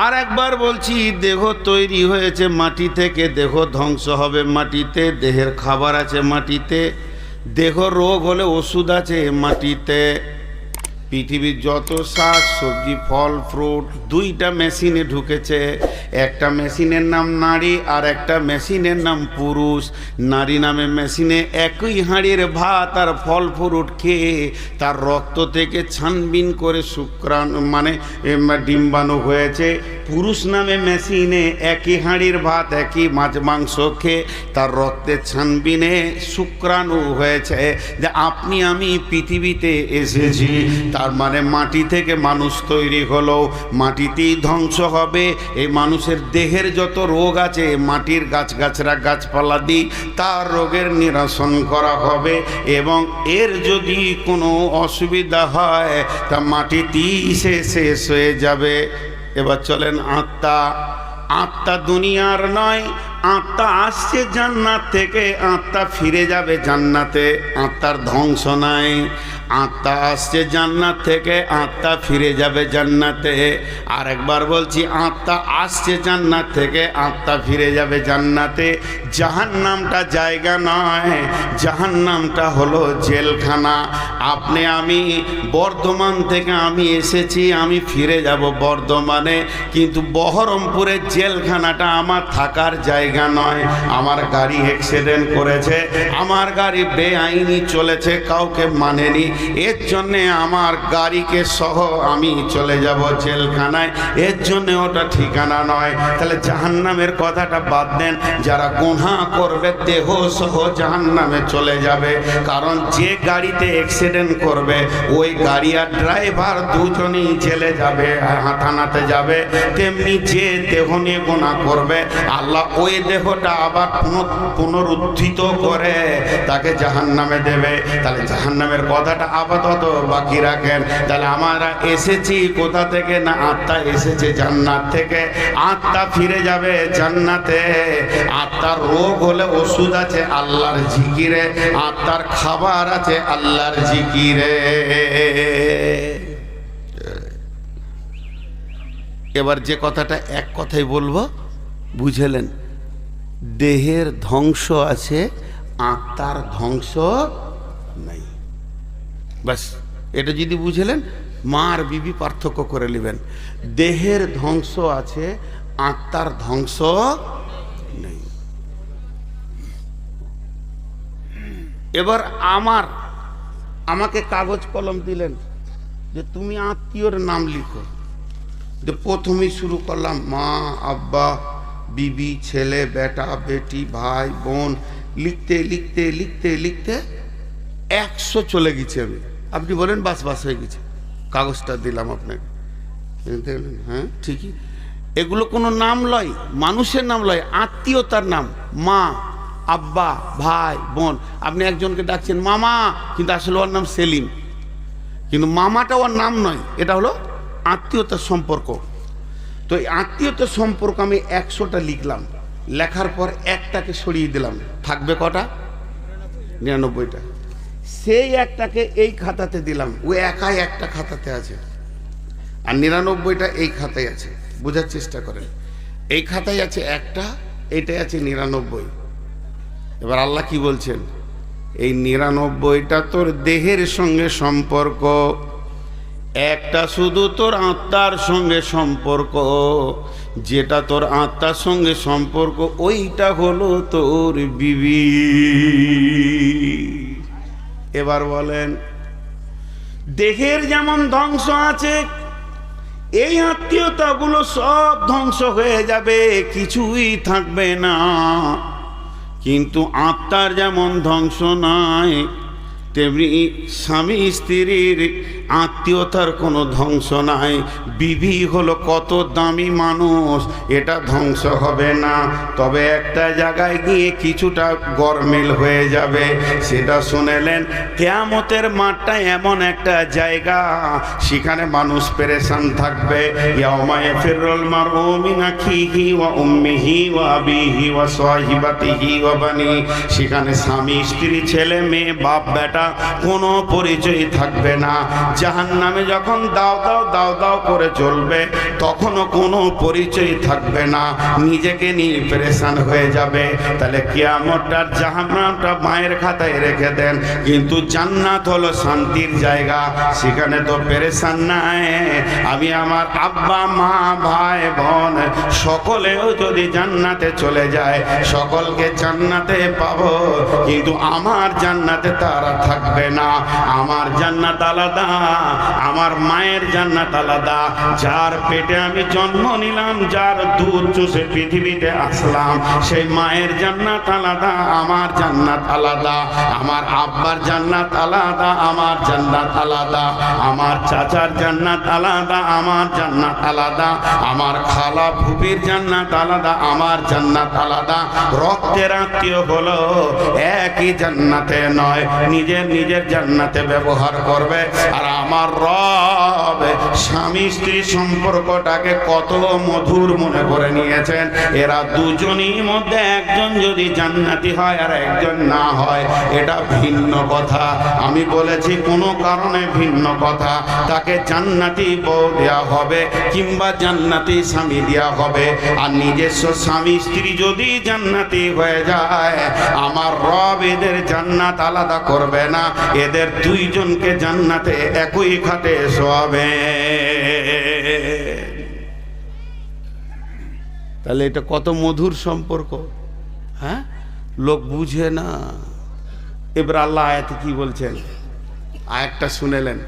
আর একবার বলছি, দেহ তৈরি হয়েছে মাটি থেকে, দেহ ধ্বংস হবে মাটিতে, দেহের খাবার আছে মাটিতে, দেহ রোগ হলে ওষুধ আছে মাটিতে। পৃথিবীর যত শাক সবজি, ফল, ফ্রুট দুইটা মেশিনে ঢুকেছে। একটা মেশিনের নাম নারী আর একটা মেশিনের নাম পুরুষ। নারী নামে মেশিনে একই হাঁড়ির ভাত আর ফল ফ্রুট খেয়ে তার রক্ত থেকে ছানবিন করে শুক্রাণু মানে ডিম্বাণু হয়েছে। পুরুষ নামে মেশিনে একই হাঁড়ির ভাত, একই মাছ মাংস খেয়ে তার রক্তের ছানবিনে শুক্রাণু হয়েছে। যে আপনি আমি পৃথিবীতে এসেছি, তার মানে মাটি থেকে মানুষ তৈরি হলো, মাটিতেই ধ্বংস হবে। এই মানুষের দেহের যত রোগ আছে, মাটির গাছগাছরা গাছপালা দিয়ে তার রোগের নিরসন করা হবে। এবং এর যদি কোনো অসুবিধা হয় তা মাটিতেই শেষ হয়ে যাবে। এবার চলেন আত্মা। আত্মা দুনিয়ার নয়, আত্মা আসছে জান্নাত থেকে, আত্মা ফিরে যাবে জান্নাতে। আত্মার ধ্বংস নাই। আত্মা আসছে জান্নাত থেকে, আত্মা ফিরে যাবে জান্নাতে। আর একবার বলছি, আত্মা আসছে জান্নাত থেকে, আত্মা ফিরে যাবে জান্নাতে। জাহান্নামটা জায়গা নয়, জাহান্নামটা হলো জেলখানা। আপনি আমি বর্ধমান থেকে আমি এসেছি, আমি ফিরে যাব বর্ধমানে, কিন্তু বহরমপুরের জেলখানাটা আমার থাকার জায়গা নয়। আমার গাড়ি অ্যাক্সিডেন্ট করেছে, আমার গাড়ি বেআইনি চলেছে, কাউকে মানেনি, এর জন্যে আমার গাড়িকে সহ আমি চলে যাব জেলখানায়, এর জন্যে ওটা ঠিকানা নয়। তাহলে জাহান্নামের কথাটা বাদ দেন। যারা গুনাহ করবে দেহ সহ জাহান্নামে চলে যাবে। কারণ যে গাড়িতে অ্যাক্সিডেন্ট করবে ওই গাড়ি আর ড্রাইভার দুজনেই জেলে যাবে, থানাতে যাবে। তেমনি যে দেহ নিয়ে গুনাহ করবে আল্লাহ ওই দেহটা আবার পুনরুত্থিত করে তাকে জাহান্নামে দেবে। তাহলে জাহান্নামের কথাটা আপাতত বাকি রাখেন। তাহলে আমরা এসেছি কোথা থেকে? না, আত্মা এসেছে জান্নাত থেকে, আত্মা ফিরে যাবে জান্নাতে। আত্মার রোগ হলে ওষুধ আছে আল্লাহর জিকিরে, আত্মার খাবার আছে আল্লাহর জিকিরে। এবার যে কথাটা এক কথাই বলবো, বুঝলেন? দেহের ধ্বংস আছে, আত্মার ধ্বংস নাই। বাস এটা যদি বুঝলেন, মা আর বিবি পার্থক্য করে নেবেন। দেহের ধ্বংস আছে, আত্মার ধ্বংস নেই। এবার আমাকে কাগজ কলম দিলেন যে তুমি আত্মীয়র নাম লিখো। যে প্রথমেই শুরু করলাম মা, আব্বা, বিবি, ছেলে, বেটা, বেটি, ভাই, বোন, লিখতে লিখতে লিখতে লিখতে 100 চলে গেছি আমি। আপনি বলেন বাস বাস হয়ে গেছে, কাগজটা দিলাম আপনাকে। হ্যাঁ ঠিকই, এগুলো কোনো নাম লয়, মানুষের নাম লয়, আত্মীয়তার নাম। মা, আব্বা, ভাই, বোন। আপনি একজনকে ডাকছেন মামা, কিন্তু আসলে ওর নাম সেলিম, কিন্তু মামাটা ওর নাম নয়, এটা হলো আত্মীয়তার সম্পর্ক। তো এই আত্মীয়তার সম্পর্ক আমি 100টা লিখলাম, লেখার পর একটাকে সরিয়ে দিলাম, থাকবে কটা? 99টা। সেই একটাকে এই খাতাতে দিলাম, ও একাই একটা খাতাতে আছে, আর 99টা এই খাতায় আছে। বোঝার চেষ্টা করেন, এই খাতায় আছে একটা, এইটাই আছে 99। এবার আল্লাহ কি বলছেন? এই 99টা তোর দেহের সঙ্গে সম্পর্ক, একটা শুধু তোর আত্মার সঙ্গে সম্পর্ক। যেটা তোর আত্মার সঙ্গে সম্পর্ক ওইটা হলো তোর বিবি। এবার বলেন, দেহের যেমন ধ্বংস আছে, এই আত্মীয়তাগুলো সব ধ্বংস হয়ে যাবে, কিছুই থাকবে না। কিন্তু আত্মার যেমন ধ্বংস নাই, তেমনি স্বামী স্ত্রীর আত্মীয়তার কোনো ধ্বংস নাই। বিবি হলো কত দামি মানুষ, এটা ধ্বংস হবে না, তবে একটা জায়গায় গিয়ে কিছুটা গরমিল হয়ে যাবে। সেটা শুনেলেন, কিয়ামতের মাঠটা এমন একটা জায়গা, সেখানে মানুষ পেরেশান থাকবে। ইয়াউমা ইয়াফিরুল মারউ মিন আখিহি ওয়া উম্মিহি ওয়া আবিহি ওয়া সাহিবাতিহি ওয়া বানি। সেখানে স্বামী স্ত্রী, ছেলে মেয়ে, বাপ বেটা কোনো পরিচয় থাকবে না। জাহান্নামে যখন দাও দাও দাও দাও করে চলবে, তখনও কোনো পরিচয় থাকবে না, নিজেকে নিয়ে পেরেশান হয়ে যাবে। তাহলে কিয়ামতটার জাহান্নামটা মায়ের খাতায় রেখে দেন, কিন্তু জান্নাত হলো শান্তির জায়গা, সেখানে তো পেরেশান নাই। আমি আমার আব্বা, মা, ভাই, বোন সকলেও যদি জান্নাতে চলে যায়, সকলকে জান্নাতে পাবো, কিন্তু আমার জান্নাতে তারা থাকবে না। আমার জান্নাত আলাদা, আমার মায়ের জান্নাত আলাদা। যার পেটে আমি জন্ম নিলাম, যার দুধ চুষে পৃথিবীতে আসলাম, সেই মায়ের জান্নাত আলাদা, আমার জান্নাত আলাদা। আমার আব্বার জান্নাত আলাদা, আমার জান্নাত আলাদা। আমার চাচার জান্নাত আলাদা, আমার জান্নাত আলাদা। আমার খালা ফুপির জান্নাত আলাদা, আমার জান্নাত আলাদা। রক্তের আত্মীয় হলো একই জান্নাতে নয়, নিজের নিজের জান্নাতে ব্যবহার করবে। আর আমার রব স্বামী স্ত্রী সম্পর্কটাকে কত মধুর মনে করে নিয়েছেন। এরা দুজনই মধ্যে একজন যদি জান্নাতি হয় আর একজন না হয়, এটা ভিন্ন কথা। আমি বলেছি কোনো কারণে ভিন্ন কথা, তাকে জান্নাতি বউ দেওয়া হবে কিংবা জান্নাতি স্বামী দেওয়া হবে। আর নিজস্ব স্বামী স্ত্রী যদি জান্নাতি হয়ে যায়, আমার রব এদের জান্নাত আলাদা করবে না, এদের দুইজনকে জান্নাতে একই খাটে শোয়াবে। তাহলে এটা কত মধুর সম্পর্ক, হ্যাঁ? লোক বুঝে না। এবার আল্লাহ আয়াতে কি বলছেন, আয়াতটা শুনেলেন,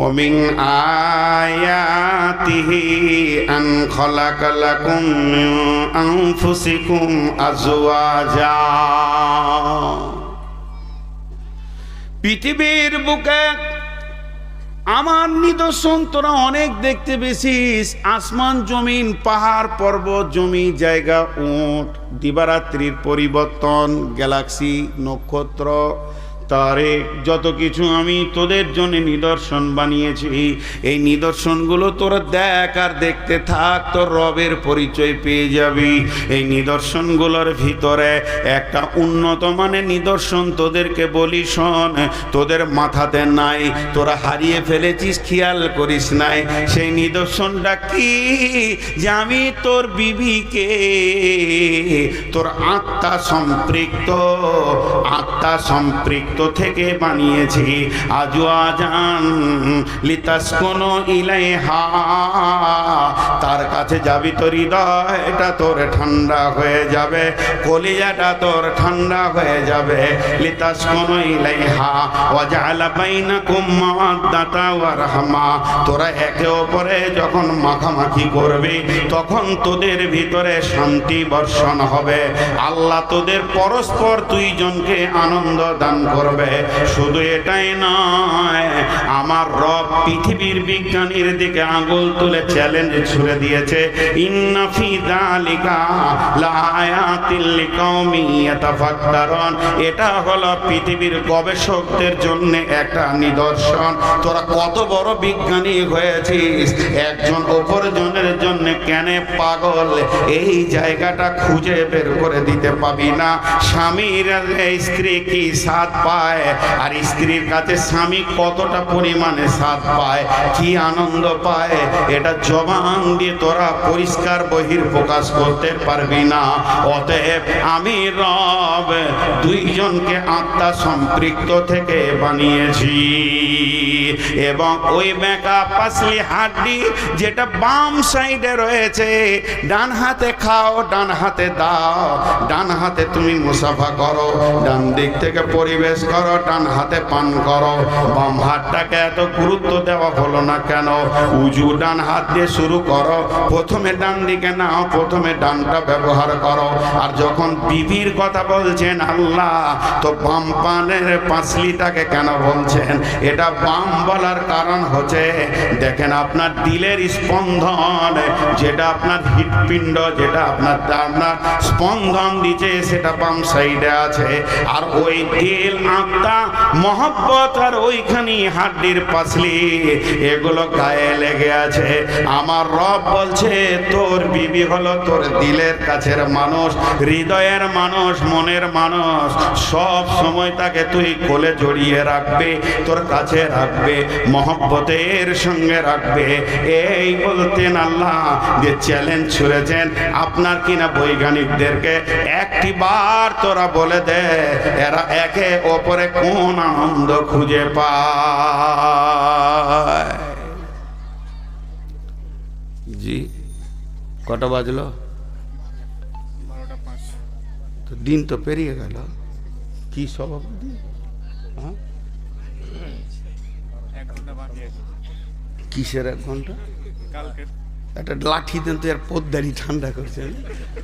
ওমিন আয়াতিহি আন খালাকা লাকুম মিন আনফুসিকুম আজওয়াজা। পৃথিবীর বুকে আমার নিদর্শন তোরা অনেক দেখতে পেয়েছিস। আসমান জমিন, পাহাড় পর্বত, জমি জায়গা, উট, দিবারাত্রির পরিবর্তন, গ্যালাক্সি, নক্ষত্র, তারে, যত কিছু আমি তোদের জন্য নিদর্শন বানিয়েছি। এই নিদর্শনগুলো তোরা দেখ আর দেখতে থাক, তোর রবের পরিচয় পেয়ে যাবি। এই নিদর্শনগুলোর ভিতরে একটা উন্নত মানের নিদর্শন তোদেরকে বলি, শোন, তোদের মাথাতে নাই, তোরা হারিয়ে ফেলেছিস, খেয়াল করিস নাই। সেই নিদর্শনটা কি? যে আমি তোর বিবিকে তোর আত্মা সম্পৃক্ত থেকে বানিয়েছি। আজওয়াজান লিতাসকুনু ইলাইহা, তার কাছে যাবি তোর হৃদয়টা তোর ঠান্ডা হয়ে যাবে, কলিজাটা তোর ঠান্ডা হয়ে যাবে। লিতাসকুনু ইলাইহা ওয়া জাআলা বাইনাকুম মাওয়াদ্দাতা ওয়া রাহমা, তোরা একে অপরে যখন মাখামাখি করবি তখন তোদের ভিতরে শান্তি বর্ষণ হবে। আল্লাহ তোদের পরস্পর দুইজনকে আনন্দ দান করবে। শুধু এটাই নয়, আমার রব পৃথিবীর বিজ্ঞানীর দিকে আঙুল তুলে চ্যালেঞ্জ ছুড়ে দিয়েছে, ইন্না ফি যালিকা লাআয়াতিল লিকাউমি ইয়াতাফাক্কারুন। এটা হলো পৃথিবীর গবেষকদের জন্য একটা নিদর্শন। তোরা কত বড় বিজ্ঞানী হয়েছিস, একজন অপরজনের জন্য কেন পাগল, এই জায়গাটা খুঁজে বের করে দিতে পাবি না। স্বামীর স্ত্রী কি স্বাদ পায়, আর স্ত্রীর কাছে স্বামী কতটা পরিমাণে স্বাদ পায়, কি আনন্দ পায়, এটা জবান দিয়ে তোরা পরিষ্কার বহির প্রকাশ করতে পারবি না। অতএব আমি রব দুইজনকে আত্মা সম্পৃক্ত থেকে বানিয়েছি। এবং ওই বেঁকা পাসলি হাড্ডি যেটা বাম সাইডে রয়েছে, ডান হাতে খাও, ডান হাতে দাও, ডান হাতে তুমি মুসাফা করো, ডান দিক থেকে পরিবেশ করো, ডান হাতে পান করো। বাম হাতটাকে এত গুরুত্ব দেওয়া হলো না কেন? উজু ডান হাত দিয়ে শুরু করো, প্রথমে ডান দিকে নাও, প্রথমে ডানটা ব্যবহার করো। আর যখন বিবির কথা বলছেন আল্লাহ, তো বাম পানের পাঁচলিটাকে কেন বলছেন? এটা বাম বলার কারণ হচ্ছে, দেখেন আপনার দিলের স্পন্দন, যেটা আপনার হৃৎপিণ্ড, যেটা আপনার স্পন্দন দিচ্ছে, সেটা বাম সাইডে আছে। আর ওই দিল, আত্মা, মহব্বত আর ওইখানে হাড্ডির পাসলি, এগুলো গায়ে লেগে আছে। আমার রব বলছে তোর বিবি হলো তোর দিলের কাছের মানুষ, হৃদয়ের মানুষ, মনের মানুষ। সব সময় তাকে তুই কোলে জড়িয়ে রাখবে, তোর কাছে রাখবে, মহব্বতের সঙ্গে রাখবে। এই বলতেন আল্লাহ যে চ্যালেঞ্জ ছুড়েছেন আপনার কিনা বৈজ্ঞানিকদেরকে, একটি বার তোরা বলে দে এরা একে অপরে কোন আনন্দ খুঁজে পায়। জি কটা বাজলো? তো দিন তো পেরিয়ে গেল। কি সভাপতি, কিসের 1 ঘন্টা? একটা লাঠি দেন তো, আর পোদ্দারি ঠান্ডা করছেন।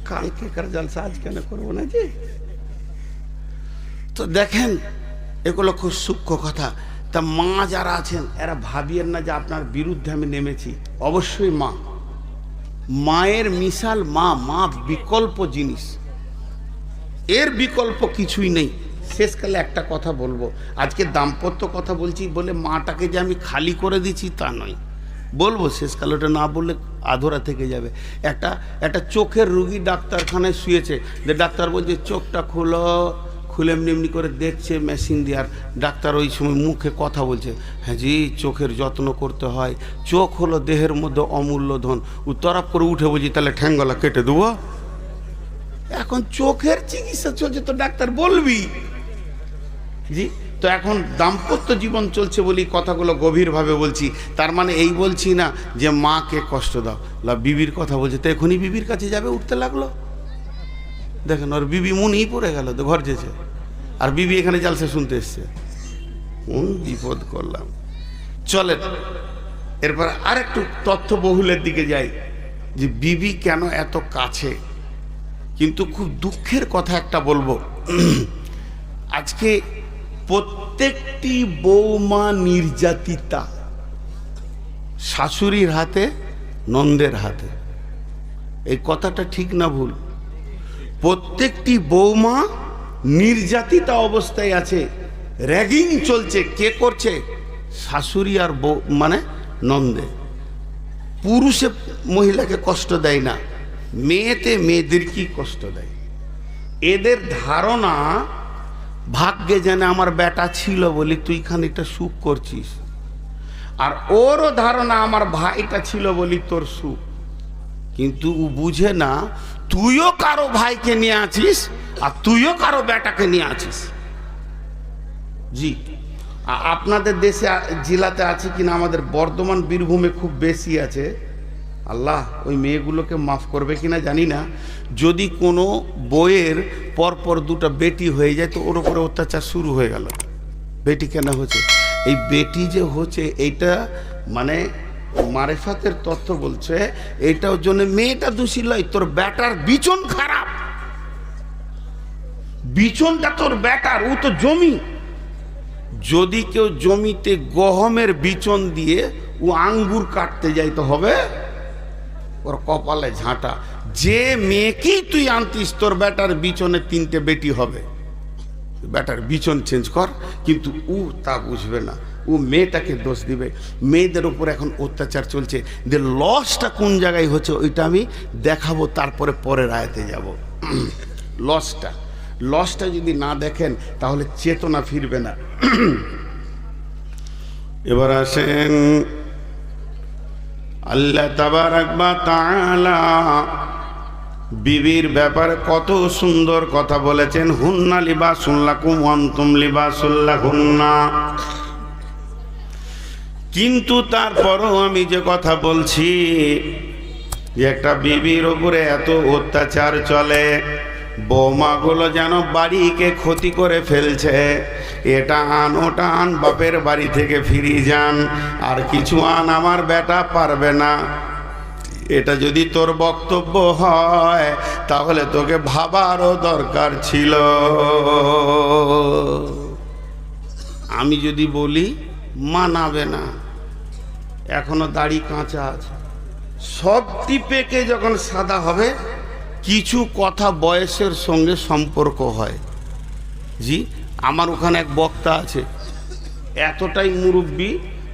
কালকে কার জলসা আজ কেন করবো না যে? তো দেখেন এগুলো খুব সূক্ষ্ম কথা। তা মা যারা আছেন এরা ভাবিয়েন না যে আপনার বিরুদ্ধে আমি নেমেছি। অবশ্যই মা, মায়ের মিশাল মা, মা বিকল্প জিনিস, এর বিকল্প কিছুই নেই। শেষকালে একটা কথা বলবো, আজকে দাম্পত্য কথা বলছি বলে মাটাকে যে আমি খালি করে দিচ্ছি তা নয়, বলবো শেষকালে, ওটা না বললে আধরা থেকে যাবে। একটা চোখের রুগী ডাক্তারখানায় শুয়েছে, যে ডাক্তার বলছে চোখটা খুলে এমনি এমনি করে দেখছে মেশিন দিয়ে, আর ডাক্তার ওই সময় মুখে কথা বলছে, হ্যাঁ জি চোখের যত্ন করতে হয়, চোখ হলো দেহের মধ্যে অমূল্য ধন। ও তরফ করে উঠে বলছি তাহলে ঠ্যাঙ্গলা কেটে দেবো। এখন চোখের চিকিৎসা চলছে তো ডাক্তার বলবি জি। তো এখন দাম্পত্য জীবন চলছে বলি কথাগুলো গভীরভাবে বলছি, তার মানে এই বলছি না যে মাকে কষ্ট দাও। বিবির কথা বলছে, তো এখনই বিবির কাছে যাবে, উঠতে লাগলো, দেখেন ওর বিবি মুনিই পড়ে গেল, তো ঘর যেছে, আর বিবি এখানে জালসা শুনতে এসছে, কোন বিপদ করলাম। চলেন এরপর আর একটু তথ্য বহুলের দিকে যাই, যে বিবি কেন এত কাছে। কিন্তু খুব দুঃখের কথা একটা বলবো, আজকে প্রত্যেকটি বৌমা নির্যাতিতা, শাশুড়ির হাতে নন্দের হাতে। এই কথাটা ঠিক না ভুল? প্রত্যেকটি বৌমা নির্যাতিতা অবস্থায় আছে, র্যাগিং চলছে। কে করছে? শাশুড়ি আর বউ, মানে নন্দে। পুরুষে মহিলাকে কষ্ট দেয় না, মেয়েতে মেয়েদেরকেই কষ্ট দেয়। এদের ধারণা ভাগ্যে জানে আমার বেটা ছিল বলি তুই খানিকটা সুখ করছিস, আর ওরও ধারণা আমার ভাইটা ছিল বলি তোর সুখ। কিন্তু ও বুঝে না তুইও কারো ভাইকে নিয়ে আছিস, আর তুইও কারো বেটাকে নিয়ে আছিস। জি, আপনাদের দেশে জেলাতে আছে কিনা, আমাদের বর্ধমান বীরভূমে খুব বেশি আছে। আল্লাহ ওই মেয়েগুলোকে মাফ করবে কিনা জানি না। যদি কোনো বইয়ের পরপর দুটো বেটি হয়ে যায় তো ওর উপরে অত্যাচার শুরু হয়ে গেল। বেটি কেন হচ্ছে? এই বেটি যে হচ্ছে এইটা মানে মারেফাতের তত্ত্ব বলছে এইটার জন্য মেয়েটা দোষী নয়, তোর বেটার বিচন খারাপ, বিচনটা তোর বেটার, ও তো জমি। যদি কেউ জমিতে গহমের বিচন দিয়ে ও আঙ্গুর কাটতে যায় তো হবে ওর কপালে ঝাঁটা। যে মেয়েকেই তুই আনতিস তোর বেটার বিচনে 3টে বেটি হবে, বেটার বিচন চেঞ্জ কর। কিন্তু ও তা বুঝবে না, ও মেয়েটাকে দোষ দিবে। মেয়েদের উপর এখন অত্যাচার চলছে, যে লসটা কোন জায়গায় হচ্ছে ওইটা আমি দেখাবো, তারপরে পরের আয়াতে যাব। লসটা যদি না দেখেন তাহলে চেতনা ফিরবে না। এবার আসেন আল্লাহ তাবারাক ওয়া তাআলা বিবির ব্যাপারে কত সুন্দর কথা বলেছেন। হুন্না লিবাসুল লাকুম ওয়া আনতুম লিবাসুল লাহুন্না। কিন্তু তারপরও আমি যে কথা বলছি, যে একটা বিবির উপরে এত অত্যাচার চলে, বৌমাগুলো যেন বাড়িকে ক্ষতি করে ফেলছে। এটা আন ওটা আন, বাপের বাড়ি থেকে ফিরে যান, আর কিছু আন, আমার বেটা পারবে না। এটা যদি তোর বক্তব্য হয় তাহলে তোকে ভাবারও দরকার ছিল। আমি যদি বলি মানাবে না, এখনো দাড়ি কাঁচা আছে, সব টিপেকে যখন সাদা হবে কিছু কথা বয়সের সঙ্গে সম্পর্ক হয়। জি, আমার ওখানে এক বক্তা আছে, এতটাই মুরব্বী,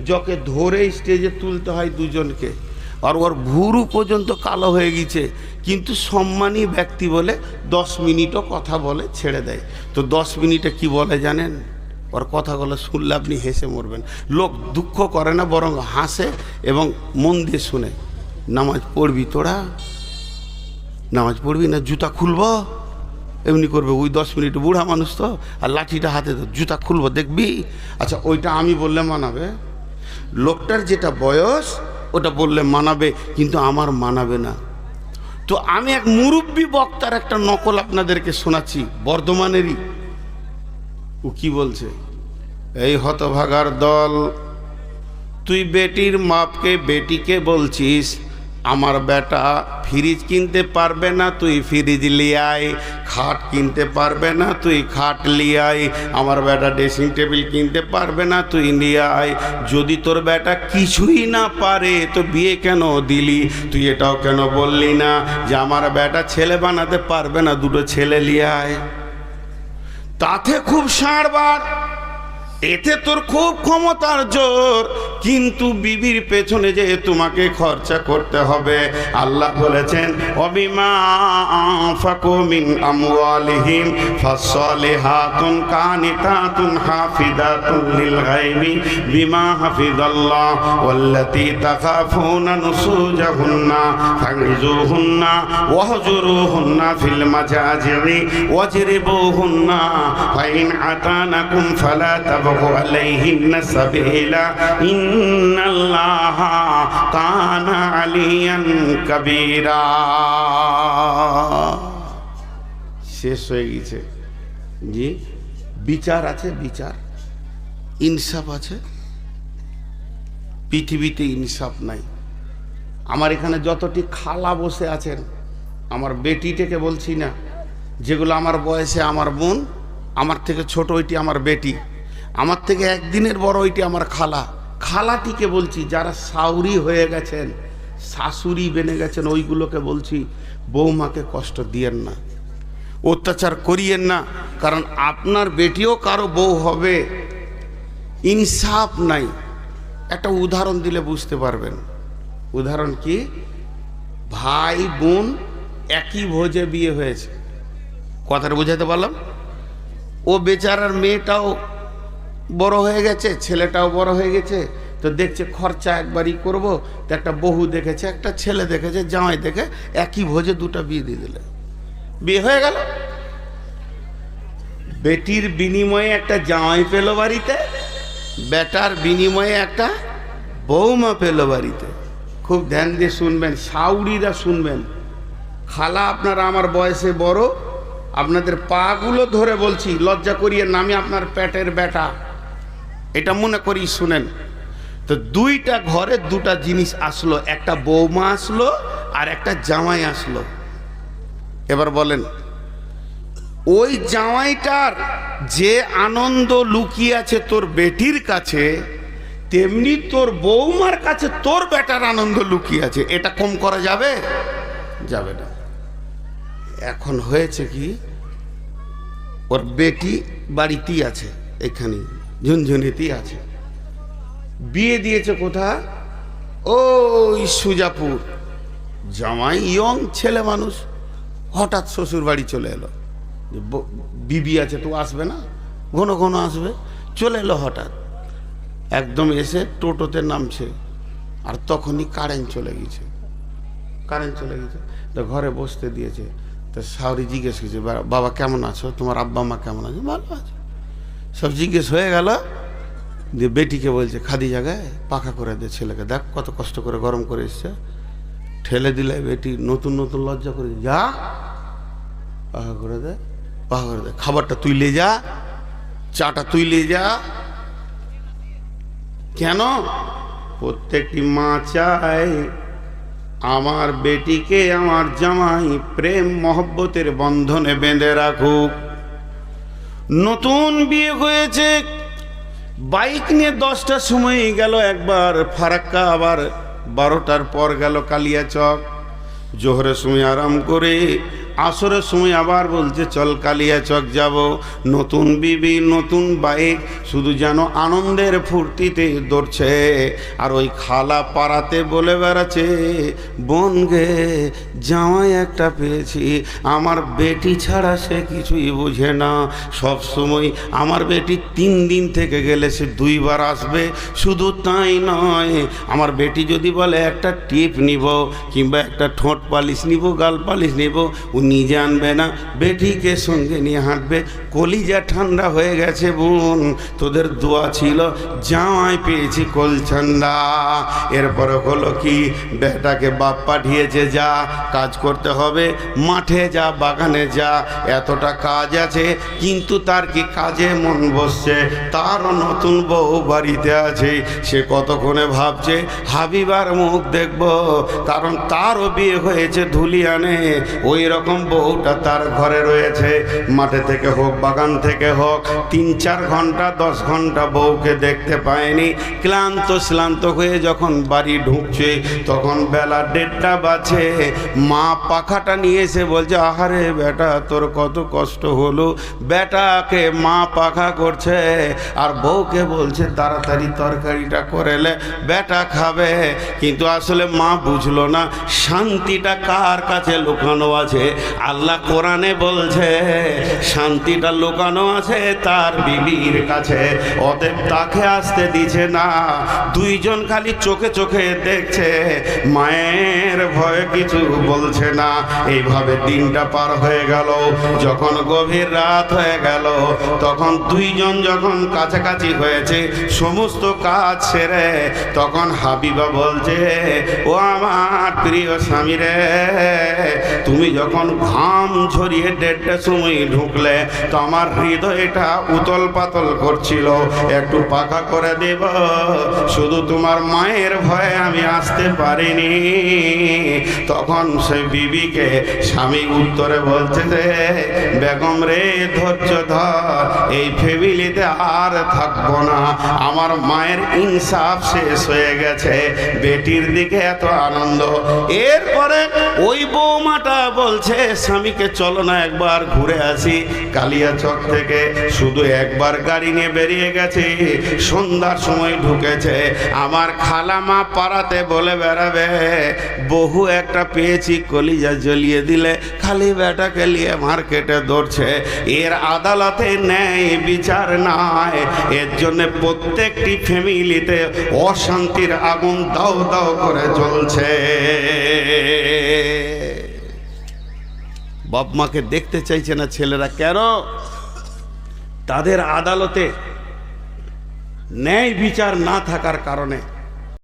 যকে ধরে স্টেজে তুলতে হয় দুজনকে, আর ওর ভুরু পর্যন্ত কালো হয়ে গেছে, কিন্তু সম্মানী ব্যক্তি বলে 10 মিনিটও কথা বলে ছেড়ে দেয়। তো 10 মিনিটে কি বলে জানেন? ওর কথাগুলো শুনলে আপনি হেসে মরবেন। লোক দুঃখ করে না, বরং হাসে এবং মন দিয়ে শুনে। নামাজ পড়বি তোরা? নামাজ পড়বি না? জুতা খুলব? এমনি করবে ওই 10 মিনিট, বুড়া মানুষ তো, আর লাঠিটা হাতে তো, জুতা খুলবো দেখবি। আচ্ছা, ওইটা আমি বললে মানাবে? লোকটার যেটা বয়স ওটা বললে মানাবে, কিন্তু আমার মানাবে না। তো আমি এক মুরব্বী বক্তার একটা নকল আপনাদেরকে শোনাচ্ছি, বর্ধমানেরই। ও কি বলছে? এই হতভাগার দল, তুই বেটির মাপকে বেটিকে বলছিস আমার বেটা ফ্রিজ কিনতে পারবে না, তুই ফ্রিজ লিয়াই। খাট কিনতে পারবে না, তুই খাট লিয়াই। আমার বেটা ড্রেসিং টেবিল কিনতে পারবে না, তুই লিয়াই। যদি তোর বেটা কিছুই না পারে তো বিয়ে কেন দিলি? তুই এটাও কেন বললি না যে আমার বেটা ছেলে বানাতে পারবে না, 2টো ছেলে লিয়াই? তাতে খুব সাড়বার, এতে তোর খুব ক্ষমতার জোর, কিন্তু বিবির পেছনে যে তোমাকে খরচা করতে হবে। আল্লাহ বলেছেন অবিমা আনফাকু মিন আমওয়ালিহিম ফাসসালিহাতুন কানিতাতুন হাফিজাতুন লিল গায়বি বিমা হাফিজাল্লাহ ওয়াল্লাতী তাখাফুনা নুসুজাহুন্না ফাগজুহুন্না ওয়াহজুরুহুন্না ফিল মাজাজি'i ওয়াজরিবুহুন্না ফাইন আতানাকুম ফালা عليهن سبيلا إن الله كان عليا كبيرا। শেষ হয়ে গেছে জি। বিচার আছে, বিচার ইনসাফ আছে। পৃথিবীতে ইনসাফ নাই। আমার এখানে যতটি খালা বসে আছেন, আমার বেটিটাকে বলছি না, যেগুলো আমার বয়সে আমার বোন, আমার থেকে ছোট ওইটি আমার বেটি, আমার থেকে একদিনের বড় ওইটি আমার খালা। খালাটিকে বলছি, যারা সাউরি হয়ে গেছেন, শাশুড়ি বেনে গেছেন, ওইগুলোকে বলছি বৌমাকে কষ্ট দিয়েন না, অত্যাচার করিয়েন না, কারণ আপনার বেটিও কারো বউ হবে। ইনসাফ নাই। একটা উদাহরণ দিলে বুঝতে পারবেন। উদাহরণ কি? ভাই বোন একই ভোজে বিয়ে হয়েছে, কথাটা বুঝাতে পারলাম? ও বেচারার মেয়েটাও বড় হয়ে গেছে, ছেলেটাও বড় হয়ে গেছে, তো দেখছে খরচা একবারই করব, তো একটা বহু দেখেছে, একটা ছেলে দেখেছে, জামাই দেখে একই ভোজে দুটা বিয়ে দিয়ে দিলে, বিয়ে হয়ে গেল। বেটির বিনিময়ে একটা জামাই পেল বাড়িতে, বেটার বিনিময়ে একটা বৌমা পেল বাড়িতে। খুব ধ্যান দিয়ে শুনবেন, সাউরিরা শুনবেন। খালা আপনারা আমার বয়সে বড়, আপনাদের পাগুলো ধরে বলছি, লজ্জা করিয়ে নামে আপনার পেটের বেটা, এটা মনে করি শুনেন। তো দুইটা ঘরে দুটা জিনিস আসলো, একটা বৌমা আসলো আর একটা জামাই আসলো। এবার বলেন, ওই জামাইটার যে আনন্দ লুকিয়ে আছে তোর বেটির কাছে, তেমনি তোর বৌমার কাছে তোর বেটার আনন্দ লুকিয়ে আছে। এটা কম করা যাবে? যাবে না। এখন হয়েছে কি, ওর বেটি বাড়িতেই আছে, এখানে ঝুনঝুনিতেই আছে, বিয়ে দিয়েছে কোথা? ওই সুজাপুর। জামাই ইয়ং ছেলে মানুষ, হঠাৎ শ্বশুর বাড়ি চলে এলো। বিবি আছে তো আসবে না, ঘন ঘন আসবে, চলে এলো হঠাৎ। একদম এসে টোটোতে নামছে, আর তখনই কারেন্ট চলে গেছে। কারেন্ট চলে গেছে তো ঘরে বসতে দিয়েছে। তো শাওরি জিজ্ঞেস করছে, বাবা কেমন আছো, তোমার আব্বা মা কেমন আছে? ভালো আছে, সব জিজ্ঞেস হয়ে গেল। দিয়ে বেটিকে বলছে, খাদি জায়গায় পাখা করে দে ছেলেকে, দেখ কত কষ্ট করে গরম করে এসছে। ঠেলে দিলে বেটি নতুন নতুন লজ্জা করে, যা পাখা করে দে, পাখা করে দে, খাবারটা তুই লে যা, চাটা তুই লে যা। কেন? প্রত্যেকটি মা চায় আমার বেটিকে আমার জামাই প্রেম মহব্বতের বন্ধনে বেঁধে রাখুক। নতুন বিয়ে হয়েছে, বাইক নিয়ে 10টার সময় গেল একবার ফারাক্কা, আবার 12টার পর গেল কালিয়াচক। জোহরের সময় আরাম করে আসরের সময় আবার বলছে চল কালিয়াচক যাব। নতুন বিবি, নতুন বাইক, শুধু যেন আনন্দের ফুর্তিতে দৌড়ছে। আর ওই খালা পাড়াতে বলে বেড়াচ্ছে, বোন গে জামাই একটা পেয়েছি, আমার বেটি ছাড়া সে কিছুই বোঝে না। সব সময় আমার বেটি 3 দিন থেকে গেলে সে 2 বার আসবে। শুধু তাই নয়, আমার বেটি যদি বলে একটা টিপ নিব, কিংবা একটা ঠোঁট পালিশ নিব, গাল পালিশ নিব, ও নিজে আনবে না, বেটিকে সঙ্গে নিয়ে হাঁটবে। কলিজা ঠান্ডা হয়ে গেছে বোন, তোদের দোয়া ছিল, জামাই পেয়েছি কলছান্ডা। এরপরে হলো কি, বেটাকে বাপ পাঠিয়েছে, যা কাজ করতে হবে, মাঠে যা, বাগানে যা, এতটা কাজ আছে। কিন্তু তার কি কাজে মন বসছে? তারও নতুন বউ বাড়িতে আছে, সে কতক্ষণে ভাবছে হাবিবার মুখ দেখব, কারণ তারও বিয়ে হয়েছে ধুলিয়ানে। ওই রকম রকম বউটা তার ঘরে রয়েছে, মাঠে থেকে হোক বাগান থেকে হোক 3-4 ঘন্টা 10 ঘন্টা বউকে দেখতে পায়নি। ক্লান্ত শ্লান্ত হয়ে যখন বাড়ি ঢুকছে তখন বেলা 1:30 বাজে। মা পাখাটা নিয়ে এসে বলছে, আহারে বেটা তোর কত কষ্ট হলো। বেটাকে মা পাখা করছে আর বউকে বলছে তাড়াতাড়ি তরকারিটা করেলে বেটা খাবে। কিন্তু আসলে মা বুঝলো না শান্তিটা কার কাছে লুকানো আছে। আল্লাহ কোরআনে বলছে শান্তিটা লুকানো আছে তার বিবির কাছে, অতএব তাকে আসতে দিছে না। দুইজন খালি চোখে চোখে দেখছে, মায়ের ভয়ে কিছু বলছে না। এইভাবে দিনটা পার হয়ে গেল। যখন গভীর রাত হয়ে গেল তখন দুইজন যখন কাছাকাছি হয়েছে সমস্ত কাজ সেরে, তখন হাবিবা বলছে, ও আমার প্রিয় স্বামী রে, তুমি যখন ঘাম ঝরিয়ে 1:30টার সময় ঢুকলে তো আমার হৃদয়টা উতল পাতল করছিল, একটু পাখা করে দেব। শুধু তোমার মায়ের ভয়ে আমি আসতে পারিনি। তখন সে বিবিকে স্বামী উত্তরে বলছে যে, বেগম রে ধৈর্য ধর, এই ফ্যামিলিতে আর থাকবো না। আমার মায়ের ইনসাফ শেষ হয়ে গেছে, বেটির দিকে এত আনন্দ। এরপরে ওই বৌমাটা বলছে স্বামীকে, চলো না একবার ঘুরে আসি কালিয়াচক থেকে। শুধু একবার গাড়ি নিয়ে বেরিয়ে গেছে, সন্ধ্যার সময় ঢুকেছে। আমার খালামা পাড়াতে বলে বেড়াবে, বহু একটা পেয়েছি কলিজা জ্বলিয়ে দিলে, খালি বেটাকে নিয়ে মার্কেটে দৌড়ছে। এর আদালতে ন্যায় বিচার নাই। এর জন্য প্রত্যেকটি ফ্যামিলিতে অশান্তির আগুন দাও দাও করে জ্বলছে। বাপ মাকে দেখতে চাইছে না ছেলেরা, কেন? তাদের আদালতে ন্যায় বিচার না থাকার কারণে।